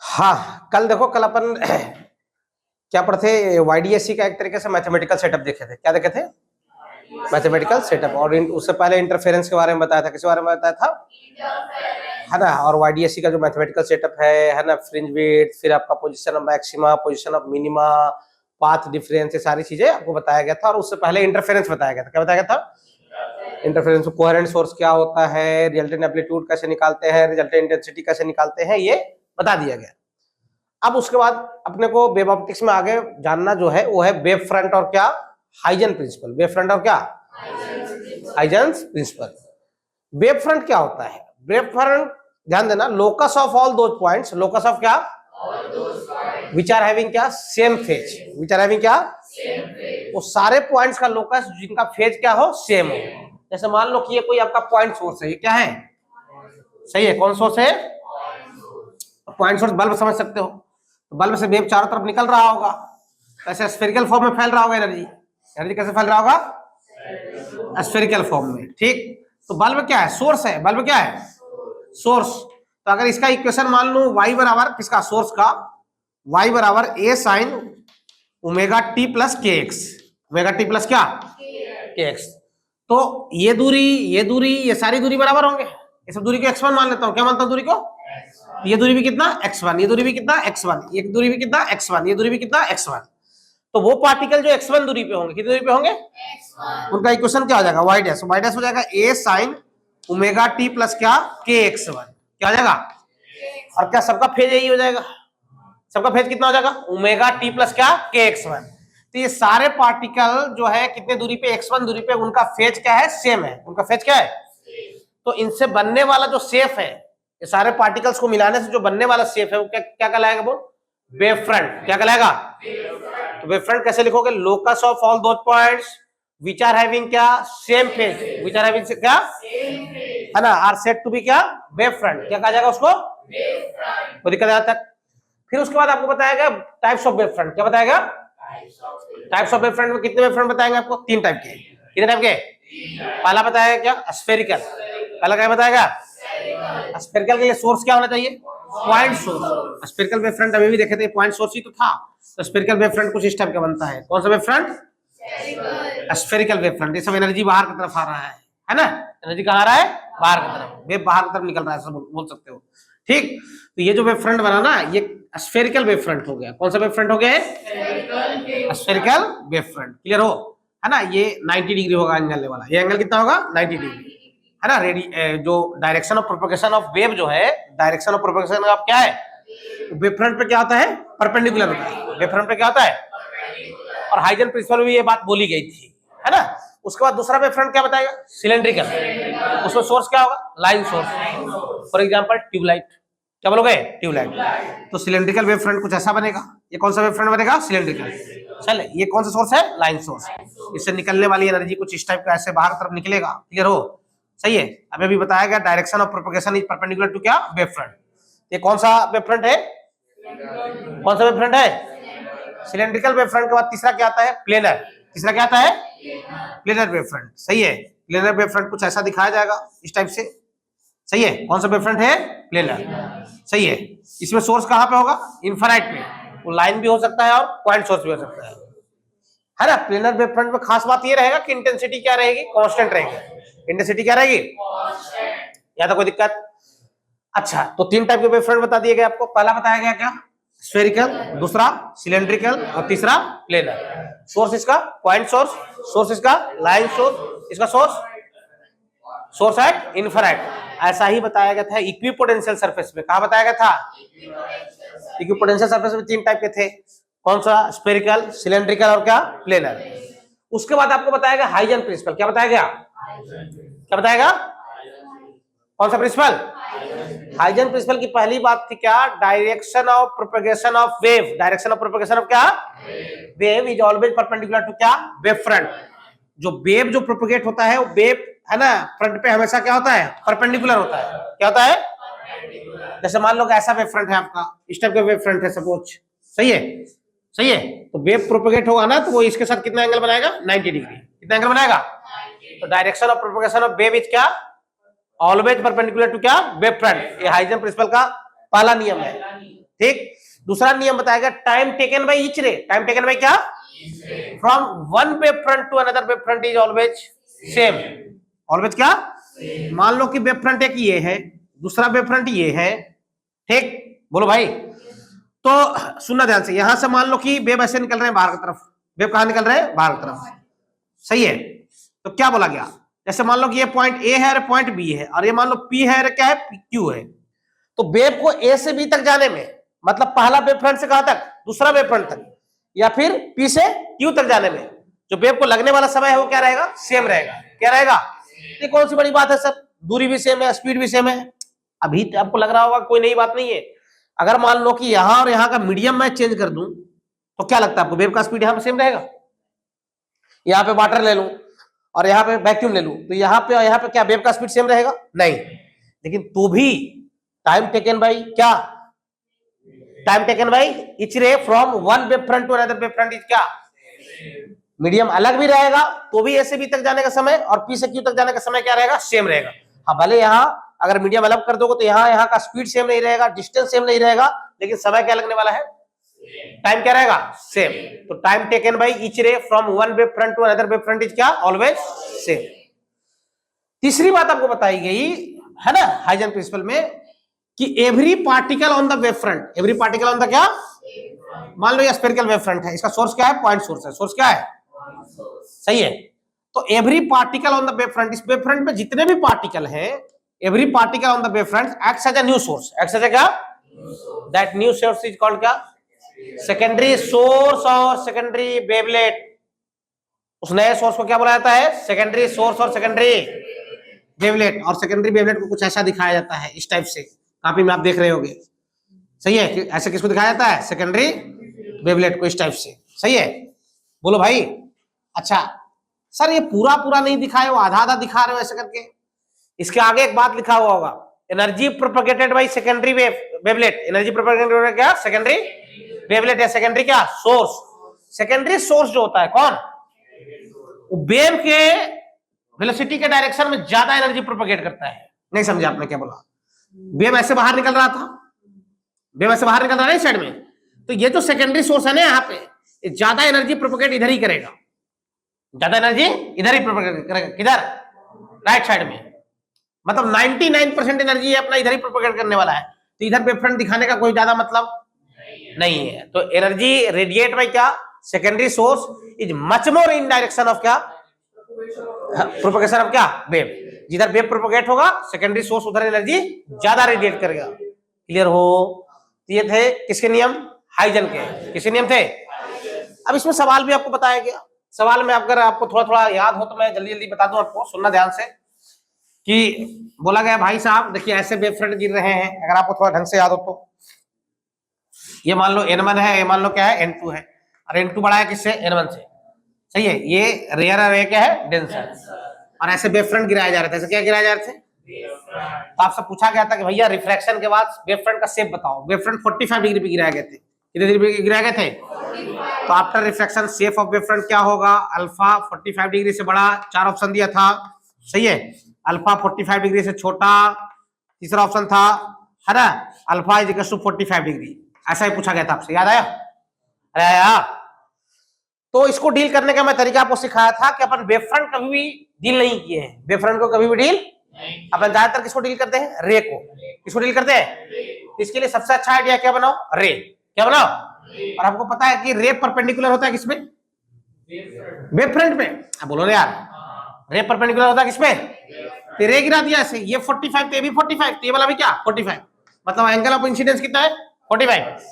हाँ, कल देखो, कल अपन क्या पढ़े, वाईडीएससी का एक तरीके से मैथमेटिकल सेटअप देखे थे। क्या देखे थे? Mathematical setup. और उससे पहले इंटरफेरेंस के बारे में बताया था। किस बारे में बताया था? है ना। और वाईडीएससी का जो मैथमेटिकल सेटअप है ना, फ्रिंज विड्थ, फिर आपका position of maxima, position of minima, path difference, ये सारी चीजें आपको बताया गया था। और उससे पहले इंटरफेरेंस बताया गया था। क्या बताया गया था? इंटरफेरेंस, कोहेरेंट सोर्स क्या होता है, रिजल्टेंट एम्पलीट्यूड कैसे निकालते हैं, रिजल्टेंट इंटेंसिटी कैसे निकालते हैं, ये बता दिया गया। अब उसके बाद अपने को वेव ऑप्टिक्स में आगे जानना जो है वो है वेव फ्रंट और क्या, हाइजन प्रिंसिपल। वेव फ्रंट और क्या, हाइजेंस प्रिंसिपल। वेव फ्रंट क्या होता है? वेव फ्रंट, ध्यान देना, locus of all those points, locus of क्या, विच आर हैविंग क्या, same phase, which are having क्या, वो सारे पॉइंट्स का लोकस जिनका फेज क्या हो, सेम हो। जैसे मान लो कि ये कोई आपका पॉइंट सोर्स है, ये क्या है, सही है, कौन सोर्स है, पॉइंट सोर्स। बल्ब समझ सकते हो, तो बल्ब से वेव चारों तरफ निकल रहा होगा, ऐसे स्फेरिकल फॉर्म में फैल रहा होगा एनर्जी। एनर्जी कैसे फैल रहा होगा? स्फेरिकल फॉर्म में, ठीक। तो बल्ब क्या है, सोर्स है। बल्ब क्या है, सोर्स। तो अगर इसका इक्वेशन मान लो y बराबर किसका, सोर्स का, y बराबर a sine omega T plus के एक्स, ओमेगा टी प्लस क्या, के एक्स। तो ये दूरी, ये दूरी, ये सारी दूरी बराबर होंगे। ये सब दूरी को x1 मान लेता हूं। क्या मानता हूं दूरी को? ये दूरी भी कितना, x1, ये दूरी भी कितना, x1, ये दूरी भी कितना, x1, ये दूरी भी कितना, x1। तो वो पार्टिकल जो x1 दूरी पे होंगे, कितनी दूरी पे होंगे, उनका इक्वेशन क्या हो जाएगा, y डैश। y डैश हो जाएगा a sine omega T plus क्या, के x1। क्या हो जाएगा? और क्या सबका फेज यही हो जाएगा? सबका फेज कितना हो जाएगा, ओमेगा टी प्लस क्या, के x1। तो ये सारे पार्टिकल जो है कितने दूरी पे, x1 दूरी पे, उनका फेज क्या है, सेम है। उनका फेज क्या है? तो इनसे बनने वाला जो शेप है, ये सारे पार्टिकल्स को मिलाने से जो बनने वाला शेप है वो क्या क्या कहलाएगा, वो वेव फ्रंट। क्या कहलाएगा? तो वेव फ्रंट कैसे लिखोगे? Locus of all those points which are having क्या, same phase, which are having क्या, है ना, आर सेड टू बी क्या, वेव फ्रंट। क्या कहा जाएगा उसको? वो दिक्कत आता है। फिर उसके बाद आपको बताएगा टाइप्स ऑफ वेव फ्रंट। क्या बताएगा? टाइप्स ऑफ वेव फ्रंट में कितने वेव फ्रंट बताएंगे आपको? 3 टाइप के। कितने टाइप के? पहला बताएगा क्या, स्फेरिकल। पहला क्या बताएगा? स्फेरिकल के लिए सोर्स क्या होना चाहिए, point source. Spherical wave front अभी भी देखे थे, पॉइंट सोर्स ही तो था। तो स्फेरिकल वेव फ्रंट कुछ इस टाइप का बनता है। कौन सा wave front? Spherical wave front. ये सब एनर्जी बाहर की तरफ आ रहा है ना, एनर्जी कहाँ आ रहा है, बाहर की तरफ, वेव बाहर की तरफ निकल रहा है, सब बोल सकते हो, ठीक। तो ये जो वेव फ्रंट बना ना, ये स्फेरिकल वेव फ्रंट हो गया। कौन सा वेव फ्रंट हो गया? Spherical wave front. क्लियर हो, है ना। ये 90 डिग्री होगा एंगल वाला। ये एंगल कितना होगा, 90 डिग्री, है ना। जो direction of propagation of wave जो है, डायरेक्शन ऑफ प्रोपगेशन ऑफ क्या है, वेव फ्रंट पे क्या होता है, परपेंडिकुलर होता है। वेव फ्रंट पे क्या होता है, और हाइजन प्रिंसिपल में भी ये बात बोली गई थी, है ना। उसके बाद दूसरा वेव फ्रंट क्या बताएगा, सिलेंड्रिकल। उसमें सोर्स क्या होगा, line source. For example tubelight. क्या बोलोगे, ट्यूबलाइट। तो सिलेंड्रिकल वेव फ्रंट कुछ ऐसा बनेगा। ये कौन सा वेव फ्रंट बनेगा, सिलेंड्रिकल। चल, ये कौन सा सोर्स है, लाइन सोर्स। इससे निकलने वाली एनर्जी कुछ इस टाइप का ऐसे बाहर तरफ निकलेगा। क्लियर हो, सही है। अभी अभी बताया गया direction of propagation is perpendicular to क्या, वेव फ्रंट। ये कौन सा वेव फ्रंट है, कौन सा वेव फ्रंट है, सिलेंड्रिकल वेव फ्रंट के बाद तीसरा क्या आता है, प्लेनर। तीसरा क्या आता है, प्लेनर वेव फ्रंट। सही है, प्लेनर वेव फ्रंट कुछ ऐसा दिखाया जाएगा इस टाइप से। सही है, कौन सा वेव फ्रंट है, प्लेनर। सही है। इसमें सोर्स कहां पे होगा, इनफाइनाइट पे। वो लाइन भी हो सकता है और पॉइंट सोर्स भी हो सकता है ना। प्लेनर वेव फ्रंट में खास बात ये रहेगा कि इंटेंसिटी क्या रहेगी, कांस्टेंट रहेगी। इंटेंसिटी क्या रहेगी, या तो कोई दिक्कत। अच्छा, तो 3 टाइप के वेव फ्रंट बता दिए गए आपको। पहला बताया गया क्या, स्फेरिकल, दूसरा सिलेंड्रिकल, और तीसरा प्लेनर। सोर्स इसका पॉइंट सोर्स, सोर्स इसका लाइन सोर्स, इसका सोर्स एट इनफिनिट। ऐसा ही बताया गया था इक्विपोटेंशियल सरफेस में। कहा बताया गया था, इक्विपोटेंशियल सरफेस में 3 टाइप के थे। कौन सा, स्फेरिकल, सिलेंड्रिकल और क्या, प्लेनर। उसके बाद आपको बताया गया हाइजन प्रिंसिपल। क्या बताया गया, क्या बताएगा, कौन सा प्रिंसिपल, हाइजन प्रिंसिपल की पहली बात थी क्या, direction of propagation of wave. Direction of propagation of क्या, wave is always perpendicular to क्या, वेव फ्रंट। जो वेव जो प्रोपगेट होता है वो वेव, है ना, फ्रंट पे हमेशा क्या होता है, परपेंडिकुलर होता है। क्या होता है, जैसे मान लो ऐसा वेव फ्रंट है आपका, इस टाइप का वेव फ्रंट है सपोज। सही है, सही है। तो वेव प्रोपगेट होगा ना, तो वो इसके साथ कितना एंगल बनाएगा, 90 डिग्री। कितना एंगल बनाएगा, तो direction of propagation of wave is क्या, ऑलवेज परपेंडिकुलर टू क्या, वेव फ्रंट। ये हाइजन प्रिंसिपल का पहला नियम है। ठीक। दूसरा नियम बताया गया time taken by each ray, time taken by क्या, from one wave front to another wave front is always same, always क्या, मान लो कि वेव फ्रंट एक ये है, दूसरा वेव फ्रंट ये है, ठीक, बोलो भाई। तो सुनना ध्यान से, यहां से मान लो कि वेव ऐसे निकल रहे हैं बाहर की तरफ, वेव कहां निकल रहे हैं, बाहर की तरफ, सही है। तो क्या बोला गया, जैसे मान लो कि ये पॉइंट ए है और पॉइंट बी है, और ये मान लो पी है और क्या है, क्यू है। तो वेव को ए से बी तक जाने में, मतलब पहला वेव फ्रंट से कहां तक, दूसरा वेव फ्रंट तक, या फिर पी से क्यू तक जाने में जो वेव को लगने वाला समय है वो क्या रहेगा, सेम रहेगा। क्या रहेगा, ये कौन सी बड़ी बात है सर, दूरी भी सेम है, स्पीड भी सेम है। अभी तो आपको लग रहा होगा कोई नई बात नहीं है। अगर मान लो कि यहां और यहां का मीडियम मैं चेंज कर दूं तो क्या लगता है आपको, वेव का स्पीड यहां पे सेम रहेगा। यहां पे वाटर ले लूं और यहां पे वैक्यूम ले लूं तो यहां पे और यहां पे क्या वेव का स्पीड सेम रहेगा, नहीं। लेकिन तो भी टाइम टेकन बाय क्या, time taken by each ray from one wave front to another wave front is क्या, मीडियम अलग भी रहेगा तो भी ए से बी तक जाने का समय और पी से क्यू तक जाने का समय क्या रहेगा, सेम रहेगा। हाँ भले यहां अगर मीडियम अलग कर दोगे तो यहां का स्पीड सेम नहीं रहेगा, डिस्टेंस सेम नहीं रहेगा, लेकिन समय क्या लगने वाला है, टाइम क्या रहेगा, सेम। तो time taken by each ray from one wave front to another wave front is क्या, ऑलवेज सेम। तीसरी बात आपको बताई गई है ना हाइजन प्रिंसिपल में कि every particle on the wave front, every particle on the क्या, मान लो ये स्फेरिकल वेव फ्रंट है, इसका सोर्स क्या है, पॉइंट सोर्स है, सोर्स क्या है, सही है। तो every particle on the wave front, इस वेव फ्रंट में जितने भी पार्टिकल हैं, every particle on the wave front acts as a new source, acts as a क्या, that new source is called क्या, सेकेंडरी सोर्स और सेकेंडरी वेवलेट। उस नए सोर्स को क्या बोला जाता है, सेकेंडरी सोर्स और सेकेंडरी वेवलेट। और सेकेंडरी वेवलेट को कुछ ऐसा दिखाया जाता है इस टाइप से, कॉपी में आप देख रहे होंगे, सही है। ऐसे किसको दिखाया जाता है, सेकेंडरी वेवलेट को इस टाइप से, सही है, बोलो भाई। अच्छा सर ये पूरा पूरा नहीं दिखाए हो, आधा आधा दिखा रहे हो ऐसे करके। इसके आगे एक बात लिखा हुआ होगा, energy propagated by secondary wavelet, energy propagated क्या, सेकेंडरी वेवलेट या सेकेंडरी क्या, सोर्स। सेकेंडरी सोर्स जो होता है कौन, वेव के वेलोसिटी के डायरेक्शन में ज्यादा एनर्जी प्रोपगेट करता है। नहीं समझे आपने क्या बोला, वेव ऐसे बाहर निकल रहा था, वेव ऐसे बाहर निकल रहा है साइड में, तो ये जो सेकेंडरी सोर्स है ना यहाँ पे, ज्यादा एनर्जी प्रोपगेट इधर ही करेगा, ज्यादा एनर्जी इधर ही प्रोपगेट करेगा, किधर, राइट साइड में। मतलब 99% एनर्जी अपना इधर ही प्रोपगेट करने वाला है। तो इधर वेव फ्रंट दिखाने का कोई ज्यादा मतलब नहीं है। तो एनर्जी रेडिएट बाय क्या, secondary source is much more in direction of क्या, प्रोपगेशन ऑफ क्या, वेव। जिधर वेव प्रोपगेट होगा सेकेंडरी सोर्स उधर एनर्जी ज्यादा रेडिएट करेगा। क्लियर हो, ये थे किसके नियम, हाइजन के, किसके नियम थे। अब इसमें सवाल भी आपको बताया गया, सवाल में अगर आपको थोड़ा थोड़ा याद हो तो मैं जल्दी जल्दी बता दूं आपको, सुनना ध्यान से। कि बोला गया भाई साहब देखिए ऐसे वेव फ्रंट गिर रहे हैं, अगर आपको थोड़ा ढंग से याद हो तो, ये मान लो N1 है, ये मान लो क्या है N2 है, और N2 बड़ा है किससे, N1 से, सही है। ये रेयर और ये क्या है, डेंस है। और ऐसे वेव फ्रंट गिराए जा रहे थे, ऐसे क्या गिराए जा रहे थे, तो आपसे पूछा गया था कि भैया रिफ्रैक्शन के बाद वेव फ्रंट का शेप बताओ। वेव फ्रंट 45 डिग्री पे गिराए गए थे, कितने डिग्री पे गिराए गए थे, तो after refraction shape of wave front क्या होगा, अल्फा 45 डिग्री से बड़ा, 4 ऑप्शन दिया था, सही है। अल्फा 45 डिग्री से छोटा, तीसरा ऑप्शन था, है ना, alpha is equal to 45 degree. ऐसा ही पूछा गया था आपसे, याद आया, अरे आया। तो इसको डील करने का मैं तरीका आपको सिखाया था कि अपन वेव फ्रंट कभी भी डील नहीं किए हैं, वेव फ्रंट को कभी भी डील अपन ज्यादातर किसको डील करते हैं, रे को। किसको डील करते हैं, इसके लिए सबसे अच्छा आइडिया क्या बनाओ, रे, क्या बनाओ। और आपको पता है कि रे परपेंडिकुलर होता है किसमें, वेव फ्रंट में। अब बोलो यार, रे परपेंडिकुलर होता है किसमें, तो रे गिरा दिया ऐसे, ये 45 तो ये भी 45, तो ये वाला भी क्या 45, मतलब एंगल ऑफ इंसिडेंस कितना है 45,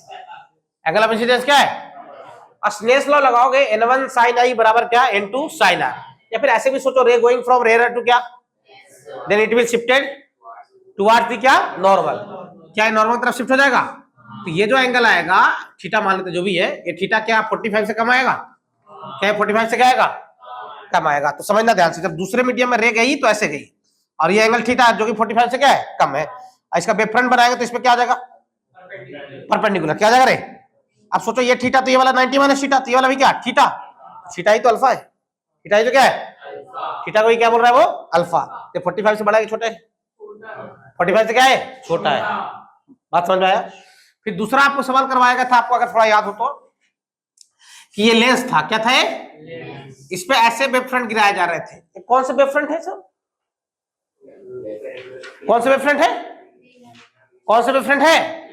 एंगल ऑफ इंसिडेंस क्या है। और स्नेल्स लॉ लगाओगे N1 sin I बराबर क्या, N2 sin R। या फिर ऐसे भी सोचो, ray going from rare to क्या, then it will shifted towards the क्या, नॉर्मल। क्या नॉर्मल तरफ शिफ्ट हो जाएगा, तो ये जो एंगल आएगा थीटा मान लेते जो भी है, ये थीटा क्या 45 से कम आएगा, क्या 45 से क्या आएगा, कम आएगा। तो समझना ध्यान से, जब दूसरे मीडियम में रे गई तो ऐसे गई, और ये एंगल थीटा जो कि 45 से क्या है, कम है। इसका वेव फ्रंट बनाएगा तो इसमें क्या आ जाएगा, परपेंडिकुलर, क्या आ जाएगा रे। अब सोचो ये थीटा, तो ये वाला 90 माइनस थीटा, तो ये वाला भी क्या थीटा, थीटा ही तो अल्फा है, थीटा ही तो क्या है, थीटा को ही क्या बोल रहा है वो, अल्फा। ये 45 से बड़ा है कि छोटा है, 45 से क्या है, छोटा है। बात समझ में आया। फिर दूसरा आपको सवाल करवाएगा था, आपको अगर थोड़ा याद हो तो, कि ये लेंस था, क्या था ये, इस पे ऐसे वेव फ्रंट गिराए जा रहे थे। कौन से वेव फ्रंट है सर, कौन से वेव फ्रंट है, कौन से वेव फ्रंट है?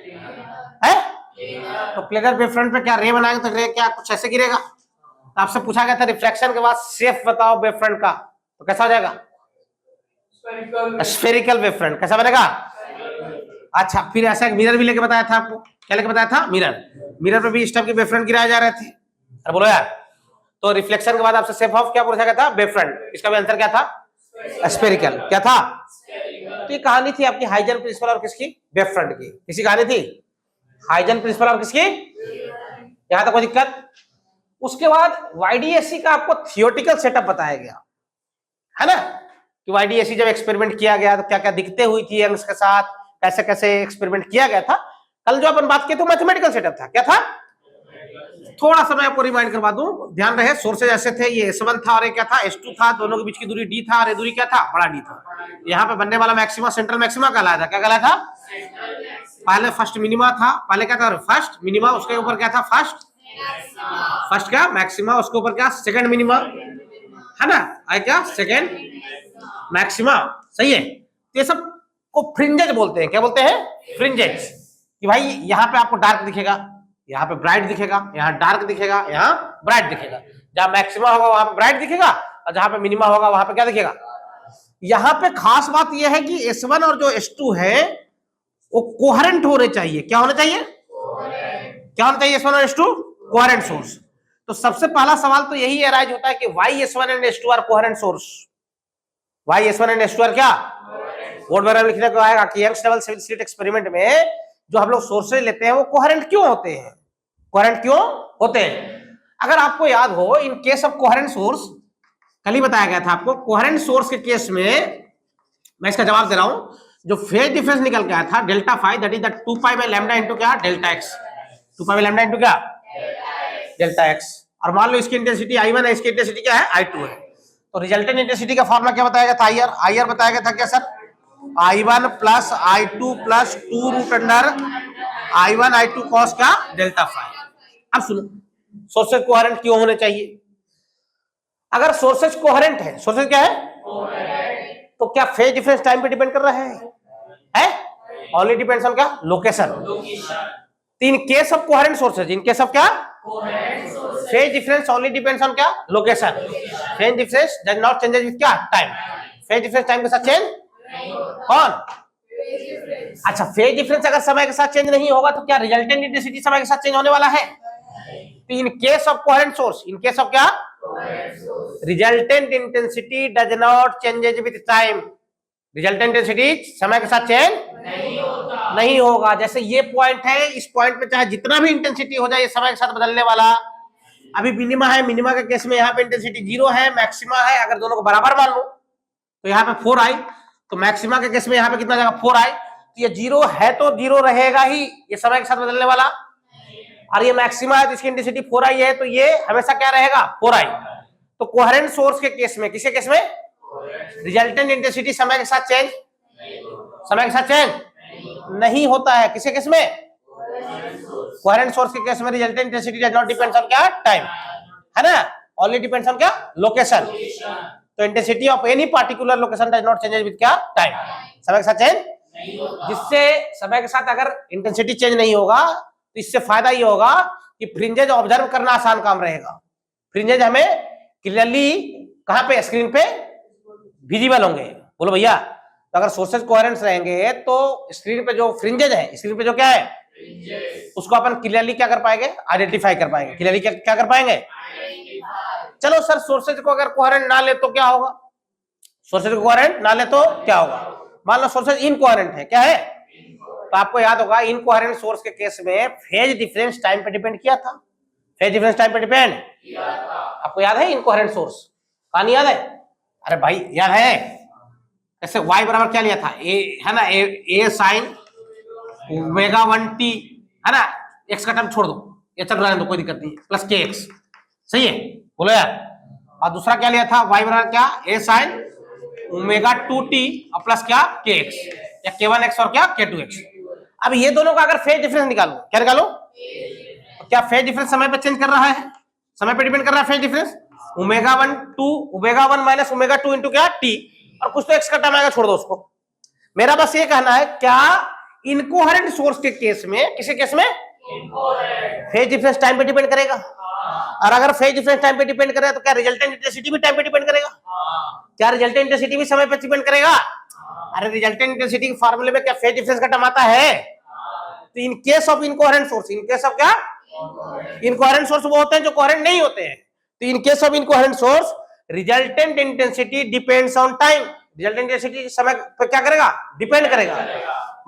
तो प्लेनर वेव फ्रंट पे क्या रे बनाएंगे तो रे क्या कुछ ऐसे गिरेगा। तो आपसे पूछा गया था रिफ्लेक्शन के बाद शेप बताओ वेव फ्रंट का, तो कैसा हो जाएगा, स्फेरिकल वेव फ्रंट। कैसा बनेगा? अच्छा, फिर ऐसा एक मिरर भी लेके बताया था आपको, क्या लेके बताया था, मिरर। मिरर पे भी इस टाइप के वेव फ्रंट गिराए जा रहे थे। अरे बोलो यार, तो रिफ्लेक्शन के बाद आपसे शेप ऑफ क्या पूछा गया था, वेव फ्रंट। इसका भी आंसर क्या था, स्फेरिकल। क्या था? तो ये कहानी थी आपकी हाइजन प्रिंसिपल और किसकी, वेव फ्रंट की। किसी कहानी थी, हाइजन प्रिंसिपल और किसकी, यहां तक कोई दिक्कत? उसके बाद वाईडीएससी का आपको थियोरेटिकल सेटअप बताया गया है ना, कि वाईडीएससी जब एक्सपेरिमेंट किया गया तो क्या क्या दिक्कतें हुई थी यंग्स के साथ, कैसे कैसे एक्सपेरिमेंट किया गया था। कल जो अपन बात किए थे मैथमेटिकल सेटअप था, क्या था? थोड़ा सा मैं आपको रिमाइंड करवा दूं, ध्यान रहे। सोर्सेज ऐसे थे, ये S1 था और ये क्या था, S2 था, दोनों के बीच की दूरी D था और ये दूरी क्या था, बड़ा D था। यहाँ पे बनने वाला मैक्सिमा सेंट्रल मैक्सिमा कहलाया था, क्या कहलाया था? पहले फर्स्ट मिनिमा था, पहले क्या था, फर्स्ट मिनिमा, उसके ऊपर क्या था, फर्स्ट क्या मैक्सिमा, उसके ऊपर क्या सेकंड मिनिमा, है ना, आए क्या सेकंड मैक्सिमा। सही है। तो ये सब को फ्रिंजेज बोलते हैं। क्या बोलते हैं? फ्रिंजेज। कि भाई यहाँ पे आपको डार्क दिखेगा, यहाँ पे ब्राइट दिखेगा, यहाँ डार्क दिखेगा, यहाँ ब्राइट दिखेगा। जहां मैक्सिमा होगा वहां पे ब्राइट दिखेगा और जहां पे मिनिमा होगा वहां पे क्या दिखेगा। यहाँ पे खास बात यह है कि S1 और जो S2 है वो कोहेरेंट होने चाहिए। क्या होने चाहिए? क्या होना चाहिए? S1 और S2 कोहेरेंट सोर्स। तो सबसे पहला सवाल तो यही अराइज होता है कि why S1 and S2 are coherent source. Why S1 and S2 are क्या? बोर्ड वगैरह लिखने को आएगा कि यंग्स डबल स्लिट एक्सपेरिमेंट में जो हम लोग सोर्सेज लेते हैं वो कोहेरेंट क्यों होते हैं, कोहेरेंट क्यों होते हैं। अगर आपको याद हो, इन केस ऑफ कोहेरेंट सोर्स, कल ही बताया गया था आपको, कोहेरेंट सोर्स के केस में मैं इसका जवाब दे रहा हूं, जो फेज डिफरेंस निकल के आया था delta phi, that is the 2 pi by lambda into क्या, delta x. 2 pi by lambda into क्या, डेल्टा एक्स। और मान लो इसकी इंटेंसिटी I1 है, इसकी इंटेंसिटी क्या है, I2 है। तो रिजल्टेंट इंटेंसिटी का फॉर्मूला क्या बताया गया था, आईआर बताया गया था क्या sir, I1 plus I2 plus 2 root under I1 I2 cos का डेल्टा फाई। अब सुनो, सोर्सेज कोहेरेंट क्यों होने चाहिए? अगर सोर्सेज कोहेरेंट है, सोर्सेज क्या है, तो क्या फेज डिफरेंस टाइम पे डिपेंड कर रहा है? ओनली डिपेंड्स ऑन क्या, location. In case of coherent sources, in case of क्या, phase difference only depends on क्या, location. Phase difference does not changes with क्या, टाइम। फेज डिफरेंस टाइम के साथ चेंज कौन? अच्छा, फेज डिफरेंस अगर समय के साथ चेंज नहीं होगा तो क्या रिजल्टेंट इंटेंसिटी समय के साथ चेंज होने वाला है? तो in case of coherent source, in case of क्या, resultant intensity does not changes with time. Resultant intensity समय के साथ चेंज नहीं होगा। जैसे ये पॉइंट है, इस पॉइंट पे चाहे जितना भी इंटेंसिटी हो जाए ये समय के साथ बदलने वाला। अभी मिनिमा है, मिनिमा के केस में यहाँ पे इंटेंसिटी 0 है, मैक्सिमा है, अगर दोनों को बराबर मान लो तो यहाँ पे 4 आई, तो मैक्सिमा के केस में यहाँ पे कितना जाएगा, 4 आई। तो ये 0 है तो 0 रहेगा ही, ये समय के साथ बदलने वाला। और ये मैक्सिमा है तो इसकी इंटेंसिटी 4 आई है, तो ये हमेशा क्या रहेगा, 4 आई। तो कोहेरेंट सोर्स के केस में, किसके केस में, रिजल्टेंट इंटेंसिटी समय के साथ चेंज, समय के साथ चेंज नहीं होता है। किसके केस में, कोहेरेंट सोर्स के केस में resultant intensity does not depends on क्या, टाइम, है ना, ओनली डिपेंड्स ऑन क्या, लोकेशन। तो intensity of any particular location does not change with क्या, टाइम, समय के साथ चेंज। जिससे समय के साथ अगर इंटेंसिटी चेंज नहीं होगा तो इससे फायदा ये होगा कि फ्रिंजेज ऑब्जर्व करना आसान काम रहेगा। फ्रिंजेज हमें क्लियरली कहां पे, स्क्रीन पे विजिबल होंगे। बोलो भैया, तो अगर सोर्सेज कोहेरेंट रहेंगे तो स्क्रीन पे जो फ्रिंजेज है, स्क्रीन पे जो क्या है, उसको अपन क्लियरली क्या कर पाएंगे, आइडेंटिफाई कर पाएंगे। क्लियरली क्या कर पाएंगे। चलो सर, सोर्सेज को अगर कोहेरेंट ना ले तो क्या होगा, सोर्सेज को कोहेरेंट ना ले तो क्या होगा। मान लो सोर्सेज इनकोहेरेंट है, क्या है, तो आपको याद होगा इनकोहेरेंट सोर्स के केस में फेज डिफरेंस टाइम पे डिपेंड किया था। फेज डिफरेंस टाइम पे डिपेंड किया था। आपको याद है इनकोहेरेंट सोर्स, कहानी याद है? अरे भाई याद है, ऐसे y बराबर क्या लिया था, ए है ना, ए साइन ओमेगा 1t, है ना, x का टर्म छोड़ दो, ये चल रहा है तो कोई दिक्कत नहीं, प्लस के एक्स। सही है, बोलो यार। और दूसरा क्या लिया था, y बराबर क्या, ए साइन ओमेगा 2t और प्लस क्या, के एक्स, या k1x और क्या, k2x। अब ये दोनों का अगर फेज डिफरेंस निकालो, क्या निकालो, तो क्या फेज डिफरेंस समय पे चेंज कर रहा है, समय पे डिपेंड कर रहा है phase difference, omega 1 minus omega 2 into क्या टी, और कुछ तो एक्स का टर्म आएगा, छोड़ दो उसको। मेरा बस ये कहना है क्या इनकोहेरेंट सोर्स के केस में, किसी केस में फेज डिफरेंस टाइम पे डिपेंड करेगा, और अगर फेज डिफरेंस टाइम पे डिपेंड करेगा तो क्या रिजल्टेंट इंटेंसिटी भी टाइम पे डिपेंड करेगा, क्या रिजल्टेंट इंटेंसिटी भी समय पे डिपेंड करेगा। अरे रिजल्टेंट इंटेंसिटी के फार्मूले में क्या फेज डिफरेंस का टर्म आता है। तो in case of incoherent source, in case of क्या, इनकोहेरेंट सोर्स वो होते हैं जो कोहेरेंट नहीं होते हैं, तो in case of incoherent source resultant intensity depends on time, resultant intensity समय पर क्या करेगा, डिपेंड करेगा।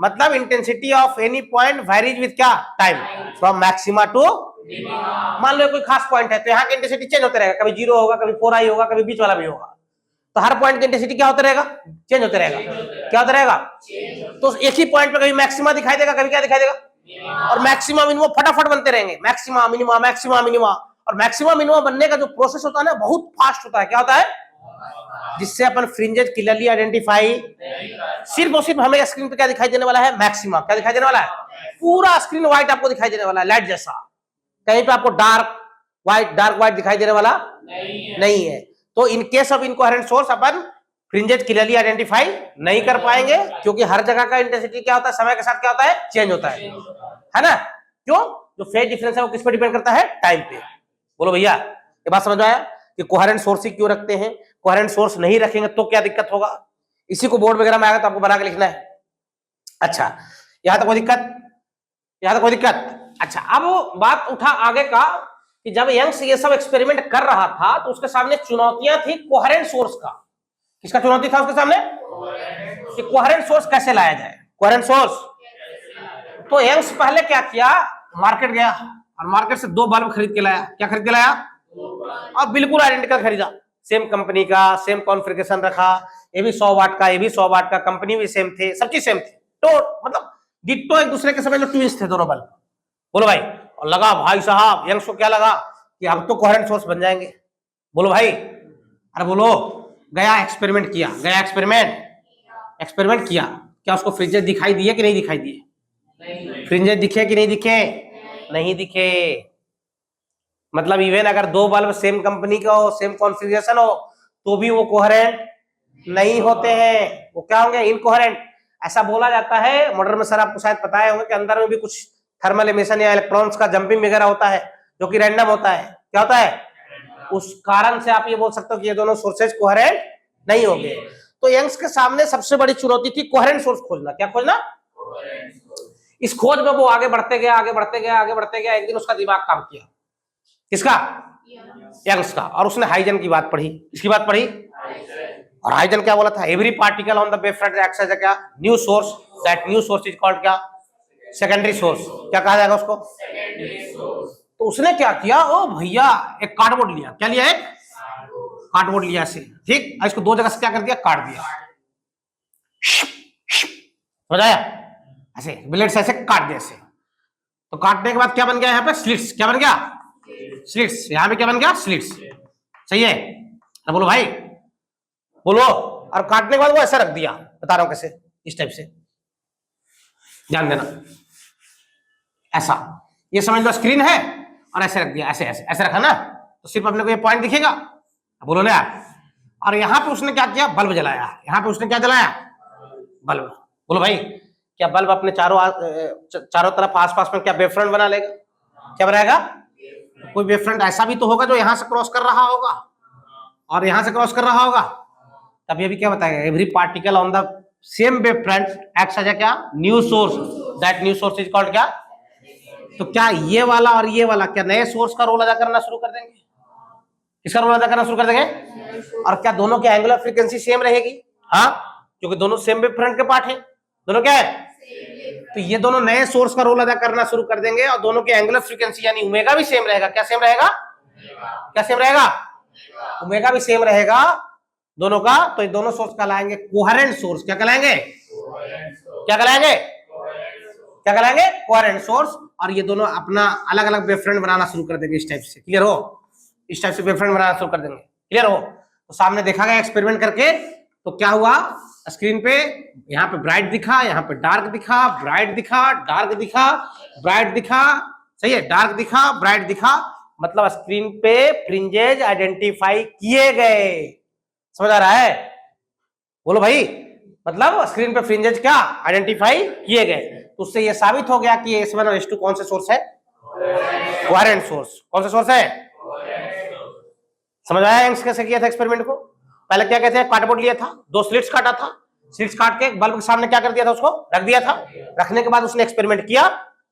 मतलब intensity of any point varies with क्या, टाइम, फ्रॉम मैक्सिमा टू, मान लो कोई खास पॉइंट है तो यहाँ की इंटेंसिटी चेंज होते रहेगा, कभी 0 होगा, कभी 4i होगा, कभी बीच वाला भी होगा, तो हर पॉइंट की इंटेंसिटी क्या होता रहेगा, चेंज होते रहेगा, क्या होता रहेगा। तो एक ही पॉइंट पे कभी मैक्सिमा दिखाई देगा, कभी क्या दिखाई देगा, और मैक्सिमा मिनिमम फटाफट बनते रहेंगे, मैक्सिमा मिनिमा मैक्सिमा मिनिमा, और मैक्सिमा मिनिमा बनने का जो प्रोसेस होता है ना बहुत फास्ट होता है, क्या होता है, जिससे अपन फ्रिंजेस क्लियरली आइडेंटिफाई, सिर्फ और सिर्फ हमें स्क्रीन पे क्या दिखाई देने वाला है, मैक्सिमा, क्या दिखाई देने वाला है, पूरा स्क्रीन व्हाइट आपको दिखाई देने वाला है, लाइट जैसा, कहीं पे आपको डार्क व्हाइट दिखाई देने वाला नहीं है। तो in case of incoherent source upon fringes clearly identify नहीं कर पाएंगे, क्योंकि हर जगह का इंटेंसिटी क्या होता है, समय के साथ क्या होता है, चेंज होता है ना। क्यों, जो फेज डिफरेंस है वो किस पे डिपेंड करता है, टाइम पे। बोलो भैया, ये बात समझ आया कि कोहेरेंट सोर्स ही क्यों रखते हैं, कोहेरेंट सोर्स नहीं रखेंगे तो क्या दिक्कत होगा, इसी को बोर्ड वगैरह में आएगा तो आपको बना के लिखना है। अच्छा, यहां तक कोई दिक्कत, यहां तक कोई दिक्कत। अच्छा, अब बात उठा आगे का कि जब यंग्स ये सब एक्सपेरिमेंट कर रहा था तो उसके सामने चुनौतियां थी कोहेरेंट सोर्स का। किसका चुनौती था उसके सामने, कि कोहेरेंट सोर्स कैसे लाया जाए, कोहेरेंट सोर्स। तो यंग्स पहले क्या किया, मार्केट गया और मार्केट से 2 बल्ब खरीद के लाया, क्या खरीद के लाया, और बिल्कुल आइडेंटिकल खरीदा, सेम कंपनी का, सेम कॉन्फ़िगरेशन रखा, ये भी 100 वाट का, ये भी 100 वाट का, कंपनी भी सेम थे, सब चीज सेम थी, तो मतलब डिट्टो एक दूसरे के, समझ लो ट्विंस थे दोनों बल्ब। बोलो भाई, और लगा भाई साहब यंग्स को क्या लगा कि अब तो कोहेरेंट सोर्स बन जाएंगे। बोलो भाई, अरे बोलो, गया एक्सपेरिमेंट किया, गया एक्सपेरिमेंट किया, क्या उसको फ्रिंजेस दिखाई दिए कि नहीं दिखाई दिए, फ्रिंजेस दिखे कि नहीं दिखे, नहीं दिखे। मतलब इवन अगर 2 बल्ब सेम कंपनी का हो, सेम कॉन्फ़िगरेशन हो, तो भी वो कोहेरेंट नहीं होते हैं, वो क्या होंगे, इनकोहेरेंट। ऐसा बोला जाता है, मॉडर्न में सर आपको शायद पता है होगा कि अंदर में भी कुछ थर्मल एमिशन या इलेक्ट्रॉन्स का जंपिंग वगैरह होता है जो कि रैंडम होता है, क्या होता है, उस कारण से आप ये बोल सकते हो कि ये दोनों सोर्सेज कोहेरेंट नहीं होंगे। तो यंग्स के सामने सबसे बड़ी चुनौती थी कोहेरेंट सोर्स खोजना। क्या खोजना, इस खोज में वो आगे बढ़ते गया, एक दिन उसका दिमाग काम किया, किसका, यंग्स का, और उसने हाइजन की बात पढ़ी, इसकी बात पढ़ी, और हाइजन क्या बोला था, every particle on the wave front acts as a क्या, new source, that new source is called क्या, सेकेंडरी सोर्स, क्या कहा जाएगा उसको, तो उसने क्या किया, ओ भैया एक कार्डबोर्ड लिया, क्या लिया, एक कार्डबोर्ड लिया ऐसे, ठीक, इसको 2 जगह से क्या कर दिया, काट दिया, समझ आया, ऐसे ब्लेड से ऐसे काट दिया ऐसे, तो काटने के बाद क्या बन गया यहाँ पे, स्लिट्स, क्या बन गया, स्लिट्स, यहाँ पे क्या बन गया, स्लिट्स, सही है ना, बोलो भाई, बोलो। और काटने के बाद वो ऐसा रख दिया, बता रहा हूं कैसे, इस टाइप से, ध्यान देना, ऐसा, ये समझ लो स्क्रीन है और ऐसे रख दिया, ऐसे ऐसे ऐसे रखा ना, तो सिर्फ अपने को ये पॉइंट दिखेगा, बोलो ना यार। और यहाँ पे उसने क्या किया, बल्ब जलाया, यहाँ पे उसने क्या जलाया, बल्ब। बोलो भाई, क्या बल्ब अपने चारों तरफ आसपास में क्या वेवफ्रंट बना लेगा, क्या बनाएगा, कोई वेवफ्रंट ऐसा भी तो होगा जो यहाँ से क्रॉस कर रहा होगा और यहाँ से क्रॉस कर रहा होगा, तब ये भी क्या बताएगा, every particle on the same wavefront acts as a क्या, new source, that new source is called क्या। तो क्या ये वाला और ये वाला क्या नए सोर्स का रोल अदा करना शुरू कर देंगे, किसका रोल अदा करना शुरू कर देंगे, और क्या दोनों की एंगुलर फ्रीक्वेंसी सेम रहेगी, हाँ, क्योंकि दोनों सेम वेवफ्रंट के पार्ट हैं, दोनों क्या है, तो ये दोनों नए सोर्स का रोल अदा करना शुरू कर देंगे, और दोनों की एंगुलर फ्रीक्वेंसी यानी ओमेगा भी सेम रहेगा, क्या सेम रहेगा, क्या सेम रहेगा, ओमेगा भी सेम रहेगा दोनों का। तो ये दोनों सोर्स कहलाएंगे कोहेरेंट सोर्स, क्या कहलाएंगे, क्या कहलाएंगे, क्या कहलाएंगे, कोहेरेंट सोर्स। और ये दोनों अपना अलग अलग वेवफ्रंट बनाना शुरू कर देंगे, इस टाइप से, क्लियर हो, इस टाइप से वेवफ्रंट बनाना शुरू कर देंगे, क्लियर हो। तो सामने देखा गया एक्सपेरिमेंट करके तो क्या हुआ, स्क्रीन पे यहाँ पे ब्राइट दिखा, यहाँ पे डार्क दिखा, ब्राइट दिखा, डार्क दिखा, ब्राइट दिखा, सही है, डार्क दिखा, ब्राइट दिखा, मतलब स्क्रीन पे फ्रिंजेज आइडेंटिफाई किए गए। समझ आ रहा है? बोलो भाई, मतलब स्क्रीन पे फ्रिंजेज क्या आइडेंटिफाई किए गए। तो उससे ये साबित हो गया कि S1 और S2 कौन से सोर्स है, कोहेरेंट सोर्स। कौन सा सोर्स है? समझ आया यंग्स कैसे किया था एक्सपेरिमेंट को? पहले क्या कहते हैं, कार्डबोर्ड लिया था, 2 स्लिट्स काटा था, स्लिट्स काट के बल्ब के सामने क्या कर दिया था, उसको रख दिया था। रखने के बाद उसने एक्सपेरिमेंट किया,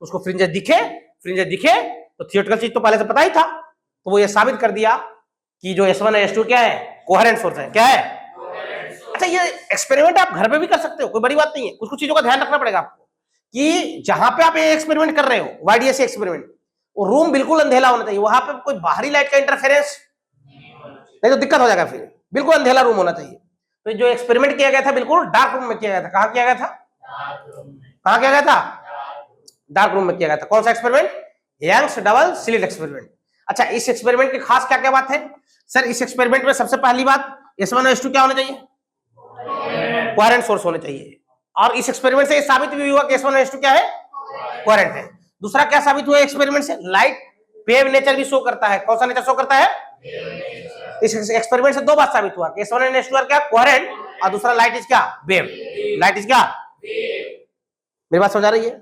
उसको फ्रिंजेस दिखे तो थियोरेटिकल चीज तो पहले से पता ही था, तो वो ये साबित कर दिया कि जो S1 और S2 क्या है, कोहेरेंट सोर्स है। क्या है? अच्छा, ये एक्सपेरिमेंट आप घर पे भी कर सकते हो, कोई बड़ी बात नहीं है। कुछ कुछ चीजों का ध्यान रखना पड़ेगा आपको कि जहां पे आप ये एक्सपेरिमेंट कर रहे हो, वाईडीएससी एक्सपेरिमेंट, वो रूम बिल्कुल अंधेरा होना चाहिए, वहां पे कोई बाहरी लाइट का इंटरफेरेंस नहीं तो दिक्कत हो जाएगा। फिर बिल्कुल अंधेरा रूम होना चाहिए। तो जो एक्सपेरिमेंट किया गया था बिल्कुल डार्क रूम में किया गया था। कहां किया गया था? कहां किया गया था? डार्क रूम में किया गया था। कौन सा experiment? Young's double slit experiment. अच्छा, इस एक्सपेरिमेंट की खास क्या क्या बात है सर? इस एक्सपेरिमेंट में सबसे पहली बात, S1 और S2 क्या होने चाहिए, कोहेरेंट सोर्स होने चाहिए। और इस एक्सपेरिमेंट से ये साबित भी हुआ कि S1 और S2 क्या है, कोहेरेंट है। दूसरा क्या साबित हुआ एक्सपेरिमेंट से? लाइट वेव नेचर भी शो करता है। कौन सा नेचर शो करता है? इस एक्सपेरिमेंट से 2 बात साबित हुआ कि S1 और S2 आर क्या, कोहेरेंट, और दूसरा लाइट इज क्या, वेव। लाइट इज क्या, मेरी बात समझ आ रही है?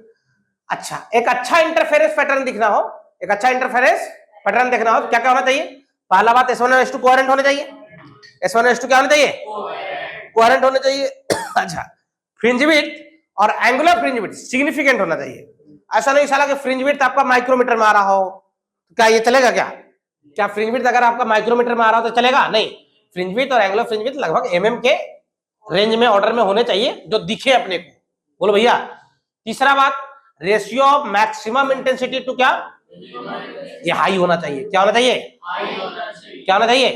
अच्छा, एक अच्छा इंटरफेरेंस पैटर्न दिखना हो, एक अच्छा इंटरफेरेंस पैटर्न देखना हो, क्या क्या होना चाहिए? पहला बात, S1 और S2 कोहेरेंट होने चाहिए। S1 और S2 क्या होने चाहिए, कोहेरेंट होने चाहिए। अच्छा, फ्रिंज विड्थ और एंगुलर फ्रिंज विड्थ सिग्निफिकेंट होना चाहिए। ऐसा नहीं साला कि फ्रिंज विड्थ आपका माइक्रोमीटर में आ रहा हो, तो क्या ये चलेगा? क्या फ्रिंज विड्थ अगर आपका माइक्रोमीटर में आ रहा हो तो चलेगा? नहीं, फ्रिंज विड्थ और एंगुलर फ्रिंज विड्थ लगभग mm के रेंज में, ऑर्डर में होने चाहिए, जो दिखे अपने को। बोलो भैया। तीसरा बात, ratio of maximum intensity to क्या, ये हाई होना चाहिए। क्या होना चाहिए? क्या होना चाहिए?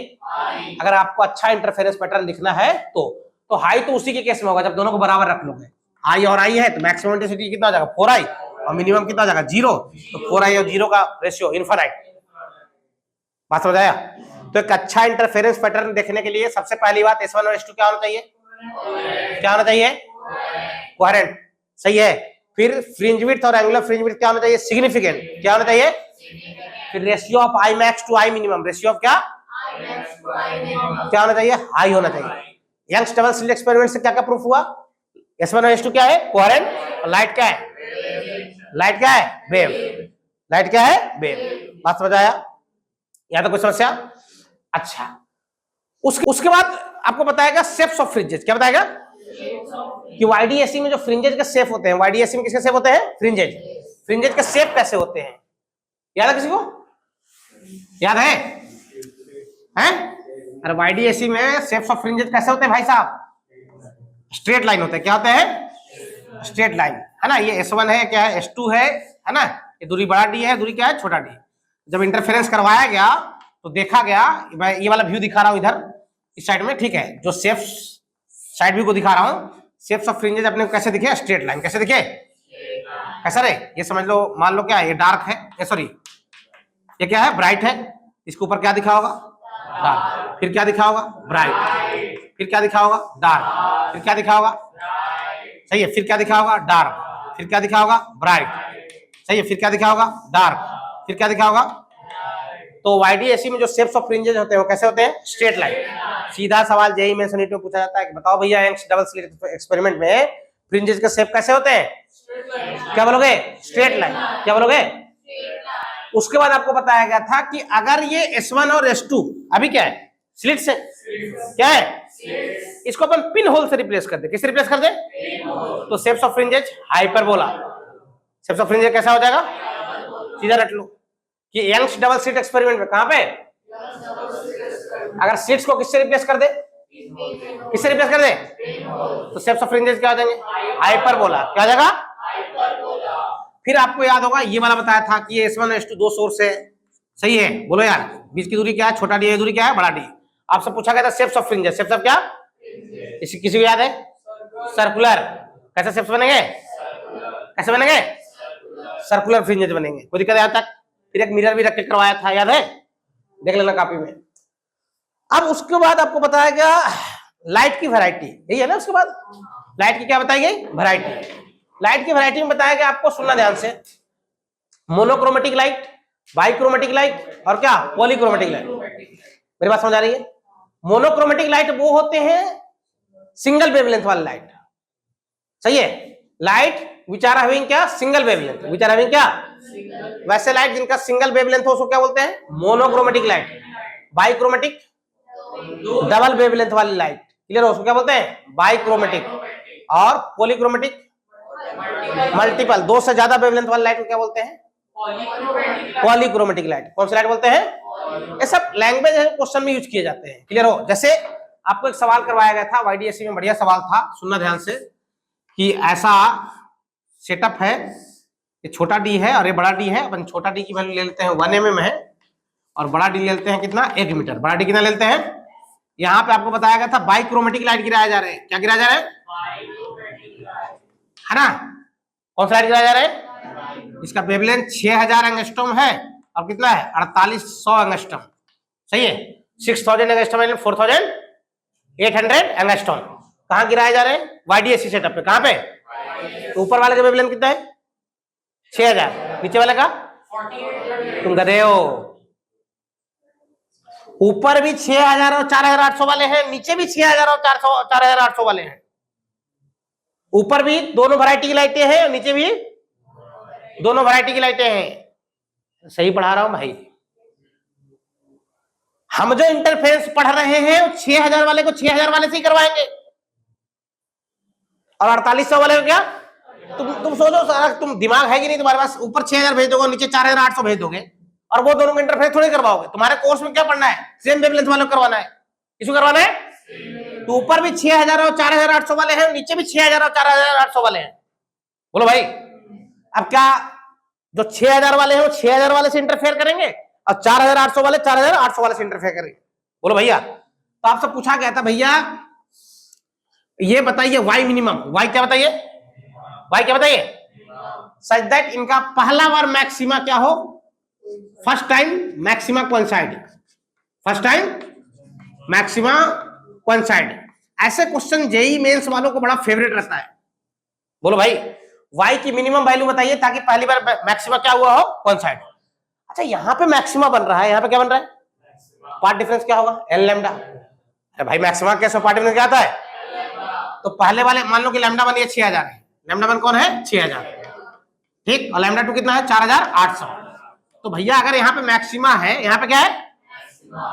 अगर आपको अच्छा इंटरफेरेंस पैटर्न दिखना है तो हाई तो उसी के केस में होगा जब दोनों को बराबर रख लोगे। आई और आई है तो मैक्सिमम इंटेंसिटी कितना हो जाएगा, 4i, और मिनिमम कितना हो जाएगा, 0। तो 4i और 0 का रेशियो इनफाइनाइट। बात समझ आया? तो एक अच्छा इंटरफेरेंस पैटर्न देखने के लिए सबसे पहली बात, S1 और S2 क्या होना चाहिए, क्या होना चाहिए, कोहेरेंट। सही है। फिर फ्रिंज विड्थ और एंगुलर फ्रिंज विड्थ क्या होना चाहिए, सिग्निफिकेंट। क्या होना चाहिए? फिर ratio of I max to I minimum, ratio of क्या होना चाहिए, हाई होना चाहिए। यंग्स डबल स्लिट एक्सपेरिमेंट से क्या क्या प्रूफ हुआ? S1 और S2 क्या है, कोहेरेंट, और लाइट क्या है, लाइट क्या है, वेव। लाइट क्या है, वेव। बात समझ आया? या तो कोई समस्या? अच्छा, उसके बाद आपको बताएगा शेप्स ऑफ फ्रिंजेस। क्या बताएगा? कि वाईडीएससी में जो फ्रिंजेस के शेप होते हैं, वाईडीएससी में किसके शेप होते हैं, फ्रिंजेस। फ्रिंजेस के शेप कैसे होते हैं, याद है किसी को? याद है? अरे वाईडीएससी में शेप्स ऑफ फ्रिंजेस कैसे होते हैं भाई साहब? स्ट्रेट लाइन होते हैं। क्या होते हैं? स्ट्रेट लाइन, है ना। ये S1 है, क्या है, S2 है ना। ये दूरी बड़ा डी है, दूरी क्या है, छोटा डी। जब इंटरफेरेंस करवाया गया तो देखा गया, मैं ये वाला व्यू दिखा रहा हूं इधर इस साइड में, ठीक है, जो शेप्स साइड व्यू को दिखा रहा हूं। शेप्स ऑफ फ्रिंजेस अपने को कैसे दिखे, स्ट्रेट लाइन। कैसे दिखे, कैसा रे, ये समझ लो, मान लो क्या है, ये डार्क है, सॉरी ये क्या है, ब्राइट है। इसके ऊपर क्या दिखा होगा, डार्क। फिर क्या दिखा होगा, ब्राइट। फिर क्या दिखा होगा, डार्क। फिर क्या दिखा होगा, सही है। फिर क्या दिखा होगा, डार्क। फिर क्या दिखा होगा, ब्राइट। सही है। फिर क्या दिखा होगा, डार्क। फिर क्या दिखा होगा। तो वाईडीएससी में जो शेप्स ऑफ फ्रिंजेस होते हैं वो कैसे होते हैं, स्ट्रेट लाइन। सीधा सवाल जेईई मेंस नीट में पूछा जाता है कि बताओ भैया यंग्स डबल स्लिट एक्सपेरिमेंट में फ्रिंजेस के शेप कैसे होते हैं, क्या बोलोगे, स्ट्रेट लाइन। क्या बोलोगे? उसके बाद आपको बताया गया था कि अगर ये S1 और S2 अभी क्या है, स्लिट से, क्या है, इसको अपन पिन होल से रिप्लेस कर दे। किससे रिप्लेस कर दे? तो shapes of fringes hyperbola. Shapes of fringes कैसा हो जाएगा, सीधा रट लो कि यंग्स डबल स्लिट एक्सपेरिमेंट में कहां पे, अगर स्लिट्स को किससे रिप्लेस कर दे, किससे रिप्लेस कर दे, तो शेप्स ऑफ फ्रिंजेस क्या हो जाएंगे, हाइपरबोला। क्या हो जाएगा? फिर आपको याद होगा ये वाला बताया था कि S1 और S2 दो सोर्स है। सही है, बोलो यार, बीच की दूरी क्या है, छोटा डी है, दूरी क्या है, बड़ा डी। आपसे पूछा गया था shapes of fringes. Shapes of क्या, किसी को याद है? सर्कुलर। कैसे शेप्स बनेंगे, कैसे बनेंगे, सर्कुलर फ्रिंजेस बनेंगे। कोई दिक्कत है तक? फिर एक मिरर भी रख के करवाया था, याद है? देख लेना कॉपी में। अब उसके बाद आपको बताया गया लाइट की वैरायटी, यही है ना। उसके बाद लाइट की क्या बताई गई? वैरायटी। लाइट की वैरायटी में बताया गया आपको, सुनना ध्यान से, मोनोक्रोमेटिक लाइट, बाइक्रोमेटिक लाइट और क्या? Polychromatic light. मेरी बात समझ आ रही है? मोनोक्रोमेटिक लाइट वो होते हैं सिंगल वेवलेंथ वाले लाइट, सही है। लाइट विच आर हैविंग क्या? Single wavelength, which are having क्या? वैसे लाइट जिनका सिंगल वेवलेंथ हो उसको क्या बोलते हैं? Monochromatic light. Bichromatic double wavelength वाली लाइट, क्लियर हो, उसको क्या बोलते हैं? बाइक्रोमेटिक। और पॉलीक्रोमेटिक मल्टीपल, दो से ज्यादा वेवलेंथ वाली लाइट को क्या बोलते हैं? Polychromatic light. कौन सी लाइट बोलते हैं? ये सब लैंग्वेज है, क्वेश्चन में यूज किए जाते हैं, क्लियर हो। जैसे आपको एक सवाल करवाया गया था वाईडीएससी में, बढ़िया सवाल था, सुनना ध्यान से, कि ऐसा सेटअप है, ये छोटा डी है और ये बड़ा डी है। अपन छोटा डी की वैल्यू ले लेते हैं 1 mm है, और बड़ा डी ले लेते हैं कितना? 1 मीटर। बड़ा डी कितना लेते हैं? यहाँ पे आपको बताया गया था बाइक्रोमेटिक लाइट गिराया जा रहा है। क्या गिराया जा रहा है? है ना? कौन सा लाइट गिराया जा रहा है? इसका वेवलेंथ 6000 एंगस्ट्रॉम है और कितना है? 4800 एंगस्ट्रॉम, सही है। 6000 एंगस्ट्रॉम यानी 4800 एंगस्ट्रॉम। कहाँ गिराया जा रहा है? वाईडीएससी सेटअप पे। कहाँ पे? तो ऊपर वाले का वेवलेंथ कितना है? 6000। नीचे वाले का? तुम गधे हो, ऊपर भी 6000 और 4800 वाले हैं, नीचे भी 6000 और 4800 वाले हैं। ऊपर भी दोनों वैरायटी की लाइटें हैं और नीचे भी दोनों वैरायटी की लाइटें हैं। सही पढ़ा रहा हूं भाई? हम जो इंटरफेरेंस पढ़ रहे हैं 6000 वाले को 6000 वाले से ही करवाएंगे, और 4800 वाले को क्या? तुम सोचो सारा, तुम दिमाग है कि नहीं तुम्हारे पास? ऊपर 6000 भेज दोगे, नीचे 4800 भेज दोगे, और वो दोनों को इंटरफेरेंस थोड़ी करवाओगे। तुम्हारे कोर्स में क्या पढ़ना है? सेम वेवलेंथ वालों को करवाना है। किसको करवाना है? तो ऊपर भी 6000 और 4800 वाले हैं, नीचे भी 6000 और 4800 वाले हैं। बोलो भाई, अब क्या जो 6000 वाले हैं वो 6000 वाले से इंटरफेयर करेंगे और 4800 वाले 4800 वाले से इंटरफेयर करेंगे? बोलो भैया। तो आपसे पूछा गया था भैया ये बताइए वाई मिनिमम, वाई क्या बताइए? वाई क्या बताइए? सच दैट इनका पहला बार मैक्सिमा क्या हो? First time maxima coincide, first time maxima coincide. ऐसे क्वेश्चन जेई मेंस वालों को बड़ा फेवरेट रहता है। बोलो भाई, y की मिनिमम वैल्यू बताइए ताकि पहली बार मैक्सिमा क्या हुआ हो? कोइंसाइड। अच्छा, यहां पे मैक्सिमा बन रहा है, यहां पे क्या बन रहा है? पार्ट डिफरेंस क्या होगा? L lambda. अरे भाई, मैक्सिमा कैसे पार्ट डिफरेंस क्या आता है? तो पहले वाले मान लो कि लैम्डा 1 ये 6000 है, लैम्डा 1 कौन है? 6000, ठीक, और लैम्डा 2 कितना है? 4800। तो भैया अगर यहाँ पे मैक्सिमा है, यहाँ पे क्या है?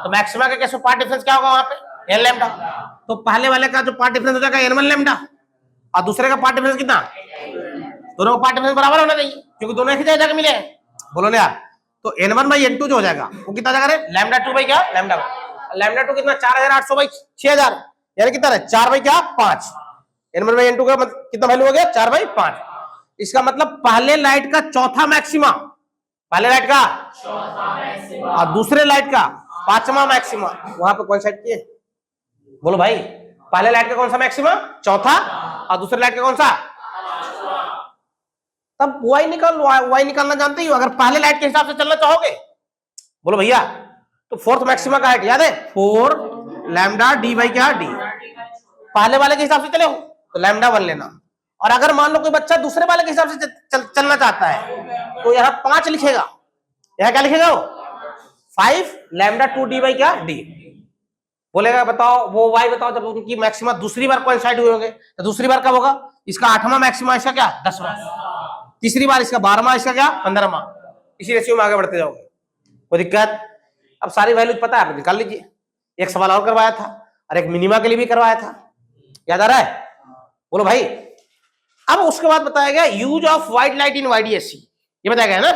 तो मैक्सिमा का कैसे पार्ट डिफरेंस क्या होगा वहां पे? L lambda. तो पहले वाले का जो पार्ट डिफरेंस हो जाएगा n1 लैम्डा, और दूसरे का पार्ट डिफरेंस कितना? दोनों का पार्ट डिफरेंस बराबर होना चाहिए, क्योंकि दोनों एक ही जगह मिले हैं। बोलो ना यार। तो n1/n2 जो हो जाएगा वो कितना जाएगा? लैम्डा 2 बाई क्या? लैम्डा 1। लैम्डा 2 कितना? 4800 बाई 6000, यानी कितना है? 4 बाई क्या? 5। n1/n2 का कितना वैल्यू हो गया? 4/5। इसका मतलब पहले लाइट का चौथा मैक्सिमा, पहले लाइट का चौथा मैक्सिमा और दूसरे लाइट का पांचवा मैक्सिमा वहां पे कोइंसाइड किए। बोलो भाई, पहले लाइट का कौन सा मैक्सिमा? चौथा, और दूसरे लाइट का कौन सा? तब वाई निकालना जानते ही हो, अगर पहले लाइट के हिसाब से चलना चाहोगे। बोलो भैया, तो फोर्थ मैक्सिमा का हाइट याद है? 4 लैम्डा डी बाई क्या? डी। पहले वाले के हिसाब से चले हो तो लैम्डा 1 लेना, और अगर मान लो कोई बच्चा दूसरे वाले के हिसाब से चलना चाहता है तो यहाँ 5 लिखेगा। यहाँ क्या लिखेगा? 5 लैम्डा 2 डी बाई क्या? डी। बोलेगा बताओ वो वाई बताओ, जब उनकी मैक्सिमा दूसरी बार कोइंसाइड हुए होंगे तो दूसरी बार कब होगा? इसका 8वां मैक्सिमा, इसका क्या? 10वां। तीसरी बार इसका 12वां, इसका क्या? 15वां। इसी रेशियो में आगे बढ़ते जाओगे, कोई दिक्कत? अब सारी वैल्यूज पता है, आप निकाल लीजिए। एक सवाल और करवाया था और एक मिनिमा के लिए भी करवाया था, याद आ रहा है? बोलो भाई। अब उसके बाद बताया गया use of white light in YDSC, ये बताया गया ना,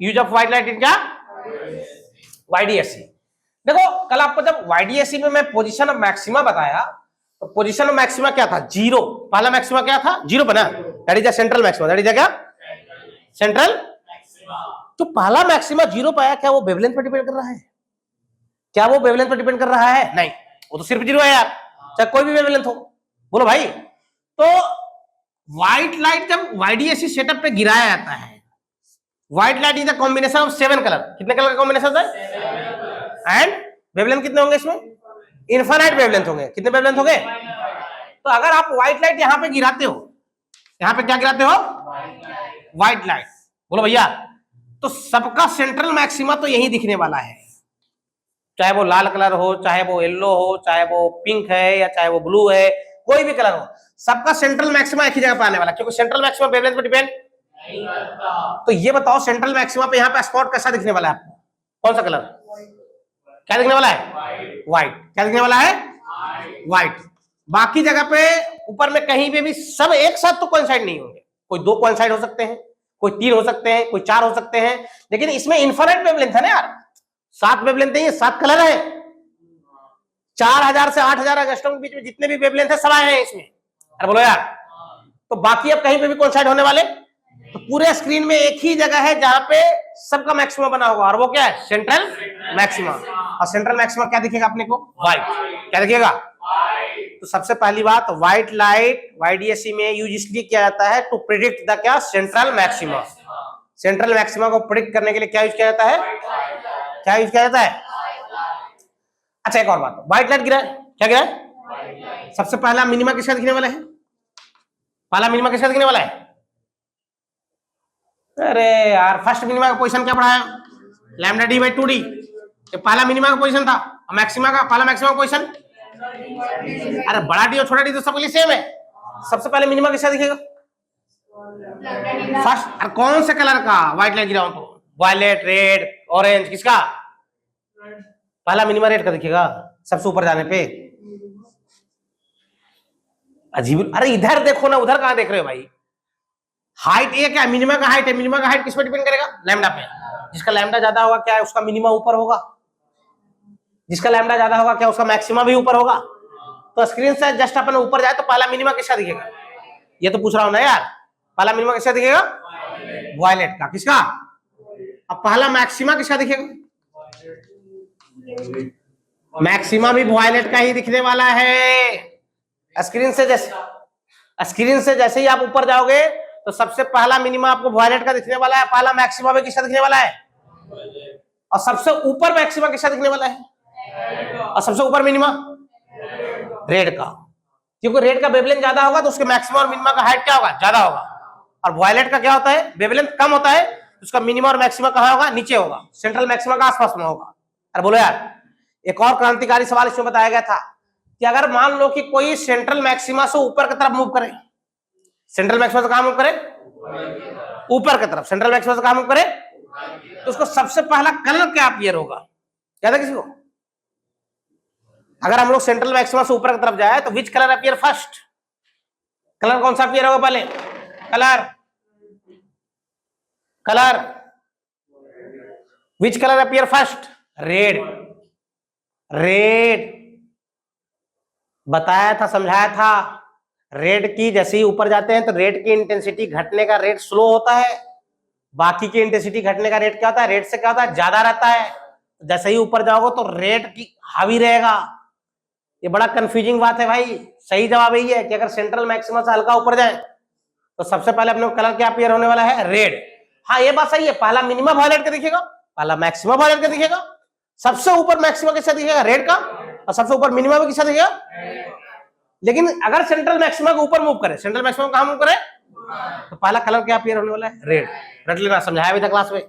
use of white light in क्या? वाईडीएससी। देखो कल आपको जब वाईडीएससी में मैं पोजीशन ऑफ मैक्सिमा बताया तो पोजीशन ऑफ मैक्सिमा क्या था? 0। पहला मैक्सिमा क्या था? 0 बना, that is the central maxima, that is क्या? Central maxima. तो पहला मैक्सिमा 0 पाया, क्या वो वेवलेंथ पर डिपेंड कर रहा है? क्या वो वेवलेंथ पर डिपेंड कर रहा है? नहीं, वो तो सिर्फ 0 है यार, चाहे कोई भी वेवलेंथ हो। बोलो भाई, तो व्हाइट लाइट जब वाईडीएससी सेटअप पे गिराया जाता है, white light is the combination of 7 colour. कितने कलर का कॉम्बिनेशन है? एंड वेवलेंथ कितने होंगे इसमें? इनफाइनाइट वेवलेंथ होंगे। कितने वेवलेंथ होंगे? तो अगर आप व्हाइट लाइट यहां पे गिराते हो, यहां पे क्या गिराते हो? White light. बोलो भैया, तो सबका सेंट्रल मैक्सिमा तो यही दिखने वाला है, चाहे वो लाल कलर हो, चाहे वो येलो हो, चाहे वो पिंक है, या चाहे वो ब्लू है, कोई भी कलर हो, सबका सेंट्रल मैक्सिमा एक ही जगह पे आने वाला, क्योंकि सेंट्रल मैक्सिमा वेवलेंथ पे डिपेंड नहीं करता। तो ये बताओ सेंट्रल मैक्सिमा पे यहाँ पे स्पॉट कैसा दिखने वाला है आपको? कौन सा कलर? क्या दिखने वाला है? व्हाइट। क्या दिखने वाला है? व्हाइट। बाकी जगह पे ऊपर में कहीं पे भी सब एक साथ तो कोइंसाइड नहीं होंगे, कोई 2 कोइंसाइड हो सकते हैं, कोई 3 हो सकते हैं, कोई 4 हो सकते हैं, लेकिन इसमें इनफाइनाइट वेवलेंथ है ना यार, 7 वेवलेंथ है, 7 कलर है, 4000 से 8000 एंगस्ट्रॉम के बीच में जितने भी वेवलेंथ है सब आए हैं इसमें। अरे बोलो यार, तो बाकी अब कहीं पे भी कोइंसाइड होने वाले? तो पूरे स्क्रीन में एक ही जगह है जहां पे सबका मैक्सिमम बना होगा, और वो क्या है? Central maxima. और सेंट्रल मैक्सिमा क्या दिखेगा अपने को? व्हाइट। क्या दिखेगा? तो सबसे पहली बात, व्हाइट लाइट वाईडीएससी में यूज इसलिए किया जाता है टू प्रिडिक्ट द क्या? Central maxima. सेंट्रल मैक्सिमा को प्रिडिक्ट करने के लिए क्या यूज किया जाता है? क्या यूज किया जाता है? अच्छा एक और बात, व्हाइट लाइट गिरा है, क्या गिरा है? सबसे पहला मिनिमा किसका दिखने वाला है? पहला मिनिमा किसका दिखने वाला है? अरे यार, फर्स्ट मिनिमा का पोजीशन क्या पढ़ाया? Lambda D by 2d। ये पहला मिनिमा का पोजीशन था, और मैक्सिमा का पहला मैक्सिमा का पोजीशन? अरे बड़ा डी और छोटा डी तो सबके लिए सेम है। सबसे पहले मिनिमा किसका दिखेगा? फर्स्ट। और कौन से कलर का व्हाइट लाइट गिरा हो तो? Violet, red, orange. किसका? पहला मिनिमा रेड का दिखेगा सबसे ऊपर जाने पे। अजीब। अरे इधर देखो ना, उधर कहां देख रहे हो भाई? हाइट ये क्या? मिनिमा का हाइट है। मिनिमा का हाइट किस पे डिपेंड करेगा? लैम्डा पे। जिसका लैम्डा ज्यादा होगा क्या है? उसका मिनिमा ऊपर होगा। जिसका लैम्डा ज्यादा होगा क्या? उसका मैक्सिमा भी ऊपर होगा। तो स्क्रीन से जस्ट अपन ऊपर जाए तो पहला मिनिमा किसका दिखेगा? ये तो पूछ रहा हूं ना यार, पहला मिनिमा किसका दिखेगा? वायलेट का। किसका? अब पहला मैक्सिमा किसका दिखेगा? मैक्सिमा भी वायलेट का ही दिखने वाला है। स्क्रीन से जैसे ही आप ऊपर जाओगे तो सबसे पहला मिनिमा आपको वायलेट का दिखने वाला है, पहला मैक्सिमा भी किसका दिखने वाला है? और सबसे ऊपर मैक्सिमा किसका दिखने वाला है? और सबसे ऊपर मिनिमा रेड का, क्योंकि रेड का वेवलेंथ ज्यादा होगा तो उसके मैक्सिमा और मिनिमा का हाइट क्या होगा? ज्यादा होगा। और वायलेट का क्या होता है? वेवलेंथ कम होता है, उसका मिनिमा और मैक्सिमा कहां होगा? नीचे होगा, सेंट्रल मैक्सिमा का आसपास में होगा। अरे बोलो यार, एक और क्रांतिकारी सवाल इसमें बताया गया था कि अगर मान लो कि कोई सेंट्रल मैक्सिमा से ऊपर की तरफ मूव करे, सेंट्रल मैक्सिमा से कहां मूव करे? ऊपर की तरफ। सेंट्रल मैक्सिमा से कहां मूव करे? तो उसको सबसे पहला कलर क्या अपीयर होगा? याद है किसी को? अगर हम लोग सेंट्रल मैक्सिमा से ऊपर की तरफ जाए तो which colour appear first? Colour कौन सा अपीयर होगा पहले? Colour which colour appear first? Red. बताया था, समझाया था। रेड की जैसे ही ऊपर जाते हैं तो रेड की इंटेंसिटी घटने का रेट स्लो होता है, बाकी की इंटेंसिटी घटने का रेट क्या होता है? रेड से क्या होता है? ज्यादा रहता है। जैसे ही ऊपर जाओगे तो रेड की हावी रहेगा। ये बड़ा कंफ्यूजिंग बात है भाई। सही जवाब यही है कि अगर सेंट्रल मैक्सिमा से हल्का ऊपर जाए तो सबसे पहले अपने को कलर क्या अपीयर होने वाला है? रेड। हाँ ये बात सही है, पहला मिनिमा वायलेट का दिखेगा, पहला मैक्सिमा वायलेट का दिखेगा, सबसे ऊपर मैक्सिमा किसका दिखेगा? रेड का, और सबसे ऊपर मिनिमा भी किसका दिखेगा? लेकिन अगर सेंट्रल मैक्सिमा के ऊपर मूव करे, सेंट्रल मैक्सिमा कहां मूव करे? तो पहला कलर क्या अपीयर होने वाला है? रेड। रट लेना, समझाया भी था क्लास में,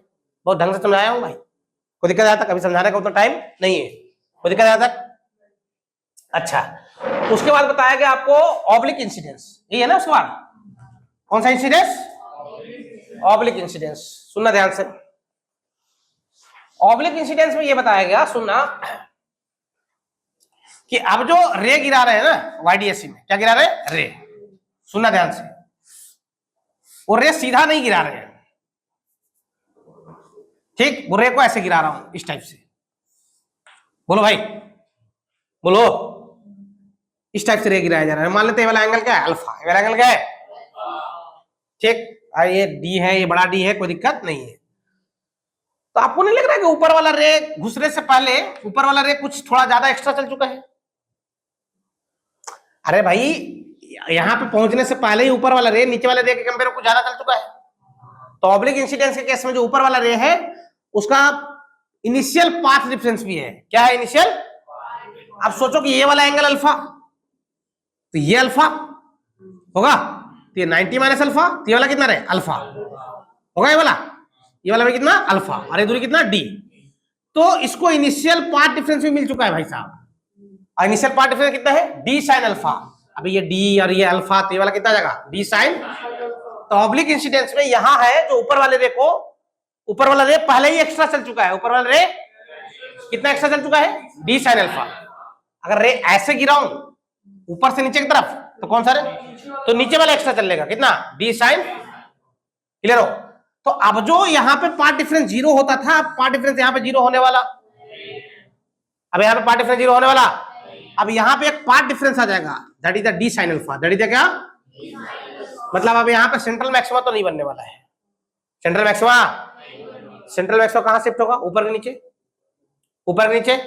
बहुत ढंग से समझाया हूं भाई। कोई दिक्कत आता? कभी समझाने का उतना टाइम नहीं है, कोई दिक्कत आता? अच्छा, उसके बाद बताया गया आपको ऑब्लिक इंसिडेंस, ये है ना उसके बाद? कौन सा इंसिडेंस? Oblique incidence. सुनना ध्यान से। ऑब्लिक इंसिडेंस में ये बताया गया, सुनना, कि अब जो रे गिरा रहे हैं ना वाईडीएससी में, क्या गिरा रहे हैं? रे। सुनना ध्यान से, वो रे सीधा नहीं गिरा रहे हैं, ठीक? वो रे को ऐसे गिरा रहा हूं, इस टाइप से। बोलो भाई, बोलो। इस टाइप से रे गिराया जा रहा है। मान लेते हैं वाला एंगल क्या है? अल्फा। ये वाला एंगल क्या है? ठीक। ये डी है, ये बड़ा डी है, कोई दिक्कत नहीं है। तो आपको नहीं लग रहा है कि ऊपर वाला रे घुसने से पहले ऊपर वाला रे कुछ थोड़ा ज्यादा एक्स्ट्रा चल चुका है? अरे भाई, यहां पे पहुंचने से पहले ही ऊपर वाला रे नीचे वाले रे के कंपेयर कुछ ज्यादा चल चुका है। तो ऑब्लिक इंसिडेंस के केस में जो ऊपर वाला रे है उसका इनिशियल पाथ डिफरेंस भी है। क्या है इनिशियल? अब सोचो कि ये वाला एंगल अल्फा, तो ये अल्फा होगा, तो ये 90 माइनस अल्फा, तो ये वाला कितना रहे अल्फा होगा, ये वाला भी कितना अल्फा, और ये दूरी कितना डी। तो इसको इनिशियल पार्ट डिफरेंस भी मिल चुका है भाई साहब, और इनिशियल पार्ट डिफरेंस कितना है डी साइन अल्फा। अभी ये डी और ये अल्फा, तो ये वाला कितना जाएगा डी साइन। तो ऑब्लिक इंसिडेंस में यहां है जो ऊपर वाले रे को, ऊपर वाला रे पहले ही एक्स्ट्रा चल चुका है, ऊपर वाला रे कितना एक्स्ट्रा चल चुका है डी साइन अल्फा। अगर रे ऐसे गिराऊं ऊपर से नीचे की तरफ तो कौन सा रे, तो नीचे वाला एक्स्ट्रा चलेगा कितना डी साइन। क्लियर हो? तो अब जो यहाँ पे पार्ट डिफरेंस जीरो होता था, अब पार्ट डिफरेंस यहाँ पे जीरो होने वाला, अब यहाँ पे पार्ट डिफरेंस जीरो होने वाला, अब यहाँ पे एक पार्ट डिफरेंस आ जाएगा that is the D sine alpha, that is the क्या, मतलब अब यहाँ पे सेंट्रल मैक्सिमा तो नहीं बनने वाला है। सेंट्रल मैक्सिमा, सेंट्रल मैक्सिमा कहां शिफ्ट होगा, ऊपर के नीचे, ऊपर के नीचे,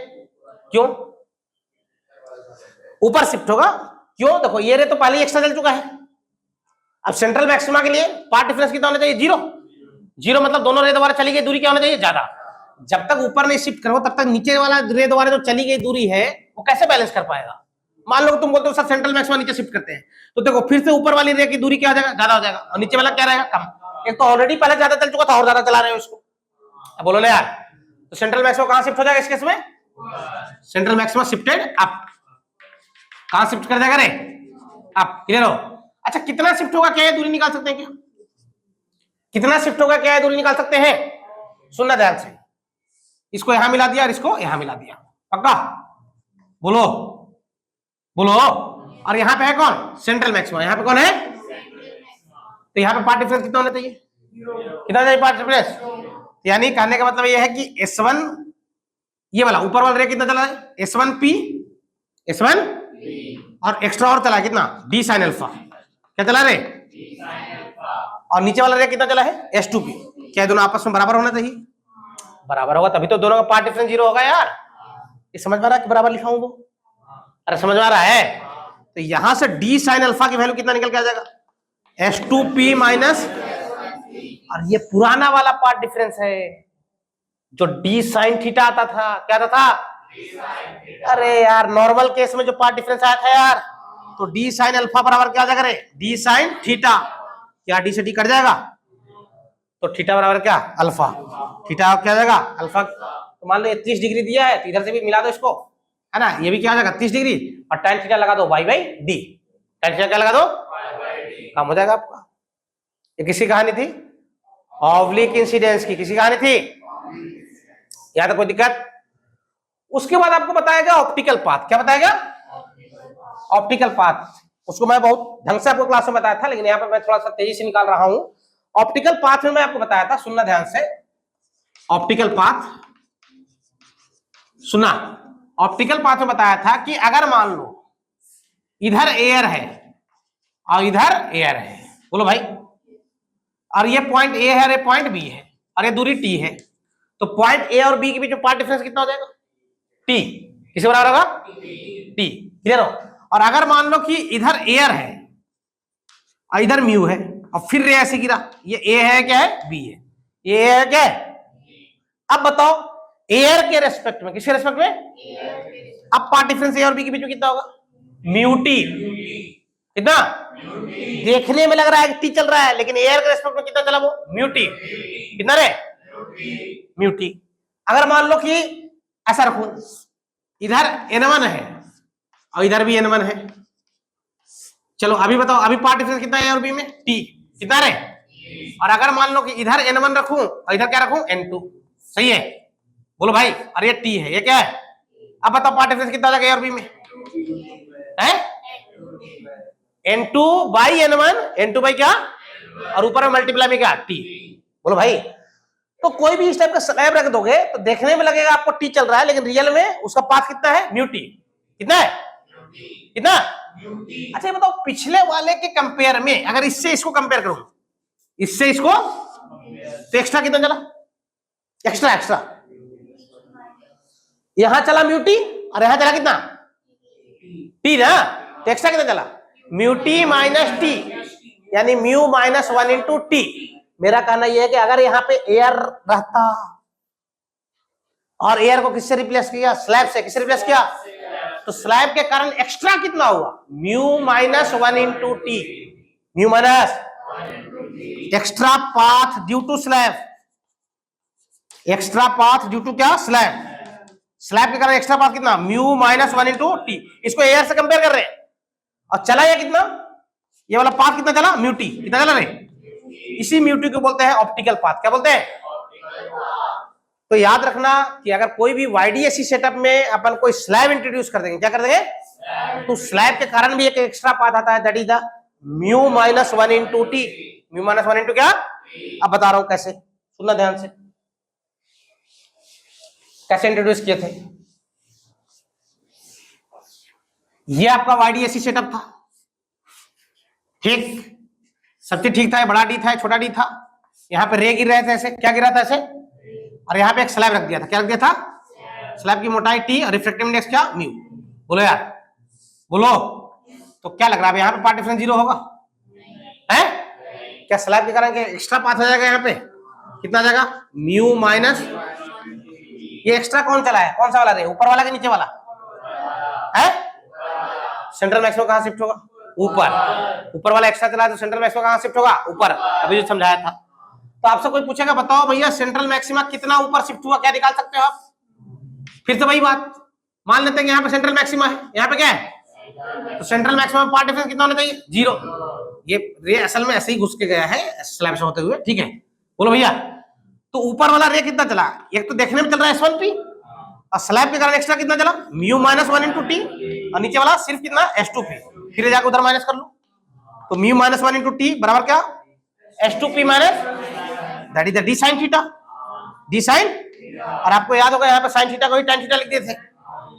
क्यों ऊपर शिफ्ट होगा, क्यों, देखो ये रे तो पहले ही एक्स्ट्रा चल चुका है। अब सेंट्रल मैक्सिमा के लिए पार्ट डिफरेंस कितना होना चाहिए जीरो, जीरो मतलब दोनों रे द्वारा चली गई दूरी क्या होना चाहिए ज्यादा। जब तक ऊपर नहीं शिफ्ट करो तब तक नीचे वाला रे द्वारा जो चली गई दूरी है वो कैसे बैलेंस कर पाएगा। मान लो तुम बोलते हो सर सेंट्रल मैक्सिमा नीचे शिफ्ट करते हैं, तो देखो फिर से ऊपर वाली रे की दूरी क्या हो जाएगा ज्यादा हो जाएगा, और नीचे वाला क्या रहेगा कम। एक तो ऑलरेडी पहले ज्यादा चल चुका था और ज्यादा चला रहे हो इसको, अब बोलो ना यार। तो सेंट्रल मैक्सिमा कहां शिफ्ट हो जाएगा इस केस में, सेंट्रल मैक्सिमा शिफ्टेड अप, कहां शिफ्ट कर जाएगा रे अप। क्लियर हो? अच्छा कितना शिफ्ट होगा क्या, ये दूरी निकाल सकते हैं क्या, कितना शिफ्ट होगा क्या, ये दूरी निकाल सकते हैं। सुनना ध्यान से, इसको यहां मिला दिया और इसको यहां मिला दिया, पक्का बोलो बोलो। और यहाँ पे है कौन सेंट्रल मैक्सिमा, यहाँ पे कौन है, तो यहाँ पे पार्ट डिफरेंस कितना होना चाहिए, कितना चाहिए पार्ट डिफरेंस। यानी कहने का मतलब ये है कि S1 ये वाला ऊपर वाला रे कितना चला है S1P, S1 और एक्स्ट्रा और चला है कितना डी साइन अल्फा, क्या चला रे, और नीचे वाला रे कितना चला है S2P। क्या दोनों आपस में बराबर होना चाहिए, बराबर होगा तभी तो दोनों का पार्ट डिफरेंस जीरो होगा यार। ये समझ में आ रहा है कि बराबर लिखा हूं वो, अरे समझ में आ रहा है। तो यहां से डी साइन अल्फा की वैल्यू कितना निकल के आ जाएगा S2P माइनस, और ये पुराना वाला पार्ट डिफरेंस है जो डी साइन थीटा आता था, क्या आता था, अरे यार नॉर्मल केस में जो पार्ट डिफरेंस आया था यार, तो डी साइन अल्फा बराबर क्या आ जाएगा रे डी साइन थीटा, क्या डी से डी कट जाएगा, तो थीटा बराबर क्या अल्फा, थीटा क्या आ जाएगा अल्फा। तो मान लो 30 डिग्री दिया है, तो इधर से भी मिला दो इसको, है ना, ये भी क्या आ जाएगा 30 डिग्री, और tan थीटा लगा दो y by D, tan theta क्या लगा दो काम हो जाएगा आपका। ये किसकी कहानी थी, ऑब्लिक इंसिडेंस की, किसी कहानी थी, यहां तक कोई दिक्कत। उसके बाद आपको बताएगा ऑप्टिकल पाथ, क्या बताएगा ऑप्टिकल पाथ, उसको मैं बहुत ढंग से आपको क्लास में बताया था, लेकिन यहाँ पे मैं थोड़ा सा तेजी से निकाल रहा हूं। ऑप्टिकल पाथ में मैं आपको बताया था, सुनना ध्यान से, ऑप्टिकल पाथ सुना, ऑप्टिकल पाथ में बताया था कि अगर मान लो इधर एयर है और इधर एयर है, बोलो भाई, और ये पॉइंट ए है और ये पॉइंट बी है और ये दूरी टी है, तो पॉइंट ए और बी के बीच में पार्ट डिफरेंस कितना हो जाएगा टी, किसके बराबर होगा टी। क्लियर हो? और अगर मान लो कि इधर एयर है और इधर म्यू है और फिर रे ऐसे गिरा, ये ए है क्या है बी है, ये ए है क्या है। अब बताओ एयर के रेस्पेक्ट में, किसके रेस्पेक्ट में, अब पार्ट डिफरेंस ए और बी के बीच में कितना होगा म्यू टी, कितना, देखने में लग रहा है टी चल रहा है, लेकिन एयर के रेस्पेक्ट में कितना चला वो म्यू टी, कितना रे म्यू टी। अगर मान लो कि ऐसा रखूं, इधर n1 है और इधर भी n1 है, चलो अभी बताओ अभी पार्ट डिफरेंस कितना है ए और बी में टी, कितना रे, और अगर मान लो कि इधर n1 रखूं और इधर क्या रखूं n2, सही है, बोलो भाई, और ये टी है, ये क्या है, अब बताओ पार्ट डिफरेंस कितना आ जाएगा ए और बी में, है n2 by n1, n2 by क्या, और ऊपर में मल्टीप्लाई में क्या टी, बोलो भाई। तो कोई भी इस टाइप का स्लैब रख दोगे तो देखने में लगेगा आपको टी चल रहा है, लेकिन रियल में उसका पाथ कितना है म्यू टी, कितना है, कितना। अच्छा ये बताओ पिछले वाले के कंपेयर में अगर इससे इसको कंपेयर करूं, इससे इसको, तो एक्स्ट्रा कितना चला, एक्स्ट्रा एक्स्ट्रा यहां चला म्यू टी और यहां चला कितना टी ना, तो एक्स्ट्रा कितना चला म्यू टी माइनस टी, यानी म्यू माइनस 1 इंटू टी। मेरा कहना यह है कि अगर यहाँ पे एयर रहता और एयर को किससे रिप्लेस किया, स्लैब से, किससे रिप्लेस किया, तो स्लैब के कारण एक्स्ट्रा कितना हुआ, mu minus 1 into T, mu minus extra path due to slab, extra path due to क्या, स्लैब, स्लैब के कारण एक्स्ट्रा पाथ कितना, म्यू माइनस 1 इंटू टी। इसको एयर से कंपेयर कर रहे हैं और चला ये कितना, ये वाला पाथ कितना चला, म्यू टी, कितना चला रे, इसी म्यू टी को बोलते हैं ऑप्टिकल पाथ। क्या बोलते हैं? तो याद रखना कि अगर कोई भी वाईडीएसी सेटअप में अपन कोई स्लैब इंट्रोड्यूस कर देंगे, क्या कर देंगे, तो स्लैब के कारण भी एक एक्स्ट्रा पाथ आता है, that is the mu minus 1 into T. Mu minus 1 into क्या, अब बता रहा हूं कैसे, सुनना ध्यान से, कैसे इंट्रोड्यूस किए थे। ये आपका वाईडीएसी सेटअप था, ठीक, सब चीज ठीक था, बड़ा डी था, छोटा डी था, यहाँ पे रे गिर रहे थे ऐसे, क्या गिरा था ऐसे, और यहाँ पे एक स्लैब रख दिया था, क्या रख दिया था, स्लैब की मोटाई टी और रिफ्रैक्टिव इंडेक्स क्या, म्यू। बोलो यार, बोलो, तो क्या लग रहा है यहाँ पे पार्ट डिफरेंस 0 होगा, है क्या, स्लैब के कारण एक्स्ट्रा पाथ हो जाएगा, यहाँ पे कितना आ जाएगा, म्यू माइनस, ये एक्स्ट्रा कौन चला है, कौन सा वाला रे, ऊपर वाला के नीचे वाला है, सेंट्रल मैक्सिमम कहां शिफ्ट होगा, ऊपर, ऊपर वाला एक्स्ट्रा चला है तो सेंट्रल मैक्सिमम कहां शिफ्ट होगा, ऊपर, अभी जो समझाया था। तो आपसे कोई पूछेगा बताओ भैया सेंट्रल मैक्सिमा कितना ऊपर शिफ्ट हुआ, क्या निकाल सकते हो आप, फिर से वही बात, मान लेते हैं कि यहाँ पे सेंट्रल मैक्सिमा है, यहाँ पे क्या है, तो सेंट्रल मैक्सिमा पार्ट डिफरेंस कितना होना चाहिए, 0। ये रे असल में ऐसे ही घुस के गया है स्लैब से होते हुए, ठीक है, बोलो भैया। तो ऊपर वाला रे कितना चला, एक तो देखने में चल रहा है S1P, और स्लैब के कारण एक्स्ट्रा कितना चला, म्यू माइनस 1 इंटू टी, और नीचे वाला सिर्फ कितना, S2P, फिर जाकर उधर माइनस कर लो, तो म्यू माइनस 1 इंटू टी बराबर क्या, S2P minus that is the D sine theta, D sine, और आपको याद होगा यहाँ पे साइन थीटा को ही tan थीटा लिख दिए थे,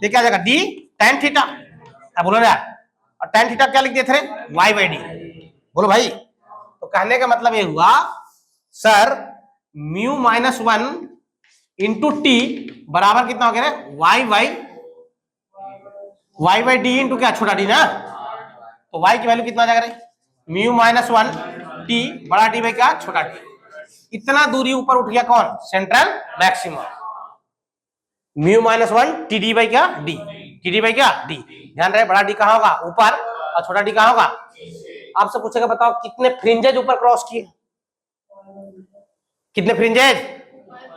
ये क्या आ जाएगा, डी tan थीटा, अब बोलो यार, और tan थीटा क्या लिख दिए थे, y बाई डी। बोलो भाई, तो कहने का मतलब ये हुआ sir mu minus 1 into T बराबर कितना हो गया, y बाई डी इंटू क्या, छोटा डी ना, तो y की वैल्यू कितना आ जाएगा, म्यू माइनस 1 टी बड़ा डी बाई क्या, छोटा डी। इतना दूरी ऊपर उठ गया कौन, central maximum, mu minus 1 T D by क्या, डी, टी डी बाई क्या, डी। ध्यान रहे बड़ा डी कहां होगा, ऊपर, और छोटा डी कहां होगा। आपसे पूछेगा बताओ कितने फ्रिंजेज ऊपर क्रॉस किए, कितने फ्रिंजेज,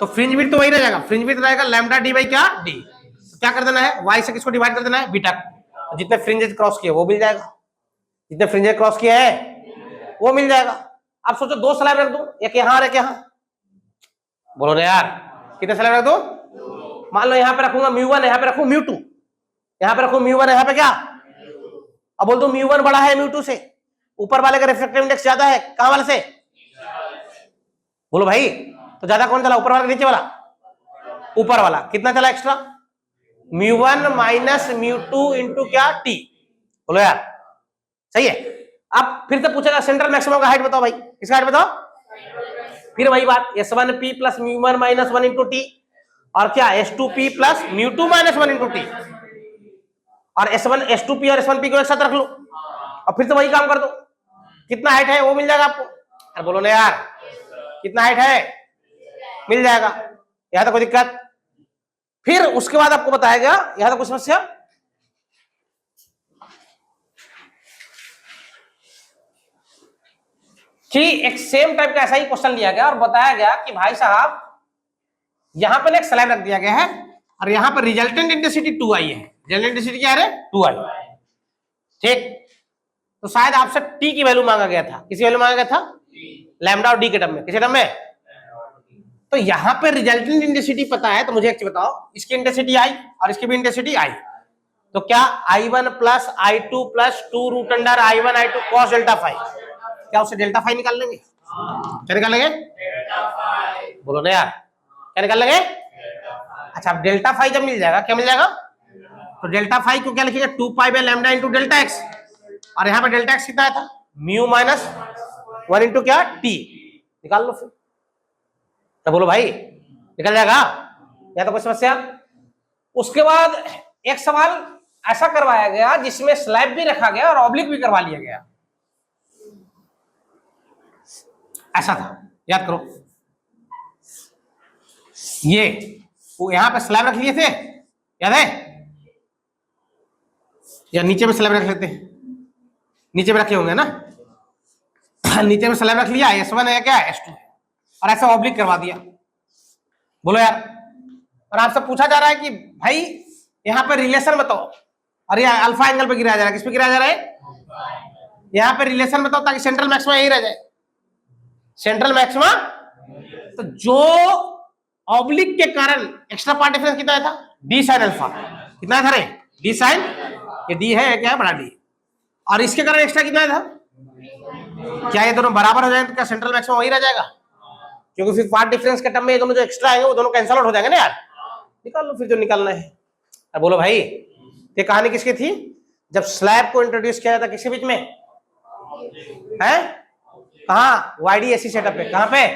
तो फ्रिंज विड्थ तो वही रह जाएगा, फ्रिंज विड्थ रहेगा लैम्डा डी बाई क्या, डी। तो क्या कर देना है, y से किसको डिवाइड कर देना है, बीटा, तो जितने फ्रिंजेज क्रॉस किए वो मिल जाएगा, जितने फ्रिंजेज क्रॉस किए हैं वो मिल जाएगा। अब सोचो 2 स्लैब रख दो, एक यहाँ और एक यहाँ, बोलो ना यार, कितने स्लैब रख दो, मान लो यहाँ पे रखूंगा म्यू1, यहाँ पे रखूं म्यू2, यहाँ पे रखूं म्यू1, यहाँ पे क्या, अब बोल दो म्यू1 बड़ा है म्यू2 से, ऊपर वाले का रिफ्रैक्टिव इंडेक्स ज्यादा है, कहां वाले से, बोलो भाई, तो ज्यादा कौन चला, ऊपर वाला नीचे वाला, ऊपर वाला, कितना चला एक्स्ट्रा, म्यू1 माइनस म्यू2 इंटू क्या, टी। बोलो यार सही है। अब फिर से पूछेगा सेंट्रल मैक्सिमम का हाइट बताओ भाई, इसका हाइट बताओ, फिर वही बात, S1P plus mu one minus 1 into t, और क्या S2P plus mu two minus 1 into t, और S2P और S1P को एक साथ रख लो, और फिर से वही काम कर दो, कितना हाइट है वो मिल जाएगा आपको। अरे बोलो ना यार, कितना हाइट है, मिल जाएगा, यहां तक कोई दिक्कत। फिर उसके बाद आपको बताया गया, यहां तक कोई समस्या, कि एक सेम टाइप का ऐसा ही क्वेश्चन लिया गया और बताया गया कि भाई साहब यहां पर एक स्लैब रख दिया गया है और यहां पर रिजल्टेंट इंटेंसिटी 2 आई है, रिजल्टेंट इंटेंसिटी क्या है, 2 आई, ठीक। तो शायद आपसे टी की वैल्यू मांगा गया था, किसी वैल्यू मांगा गया था, लैम्डा और डी के टर्म में, किसी टर्म में। तो यहां पर रिजल्टेंट इंटेंसिटी पता है, तो मुझे एक चीज बताओ, इसकी इंटेंसिटी आई और इसकी भी इंटेंसिटी आई, तो क्या I1 plus I2 plus 2 root under I1 I2 cos delta phi, क्या उससे डेल्टा फाई निकाल लेंगे, क्या निकाल लेंगे, बोलो ना यार, क्या निकाल लेंगे। अच्छा, अब डेल्टा फाई जब मिल जाएगा, क्या मिल जाएगा, तो डेल्टा फाई को क्या लिखेंगे, 2 pi by lambda into delta x, और यहाँ पे डेल्टा एक्स कितना था, म्यू माइनस 1 इंटू क्या, टी, निकाल लो फिर, तो बोलो भाई निकल जाएगा, या तो कोई समस्या। उसके बाद एक सवाल ऐसा करवाया गया जिसमें स्लैब भी रखा गया और ऑब्लिक भी करवा लिया गया, ऐसा था, याद करो, ये वो यहां पे स्लैब रख लिए थे, याद है, या नीचे में स्लैब रख लेते हैं, नीचे में रखे होंगे ना, नीचे में स्लैब रख लिया, S1 है क्या, S2 है, और ऐसा ऑब्लिक करवा दिया। बोलो यार, और आपसे पूछा जा रहा है कि भाई यहाँ पे रिलेशन बताओ, और ये अल्फा एंगल पे गिराया जा रहा है, किस पे गिराया जा रहा है, यहाँ पे रिलेशन बताओ ताकि सेंट्रल मैक्सिमा यही रह जाए, सेंट्रल मैक्सिमा। तो जो ऑब्लिक के कारण एक्स्ट्रा पार्ट डिफरेंस कितना था, डी साइन अल्फा, कितना था रे, डी साइन, ये डी है क्या, बड़ा डी, और इसके कारण एक्स्ट्रा कितना था, क्या ये दोनों बराबर हो जाएंगे तो क्या सेंट्रल मैक्सिमा वही रह जाएगा, क्योंकि फिर पार्ट डिफरेंस के टर्म में ये दोनों जो एक्स्ट्रा आएंगे वो दोनों कैंसल आउट हो जाएंगे ना यार। निकाल लो फिर जो निकालना है। अब बोलो भाई, ये कहानी किसकी थी, जब स्लैब को इंट्रोड्यूस किया था किसके बीच में है, कहा, YDAC सेटअप पे, कहां पे,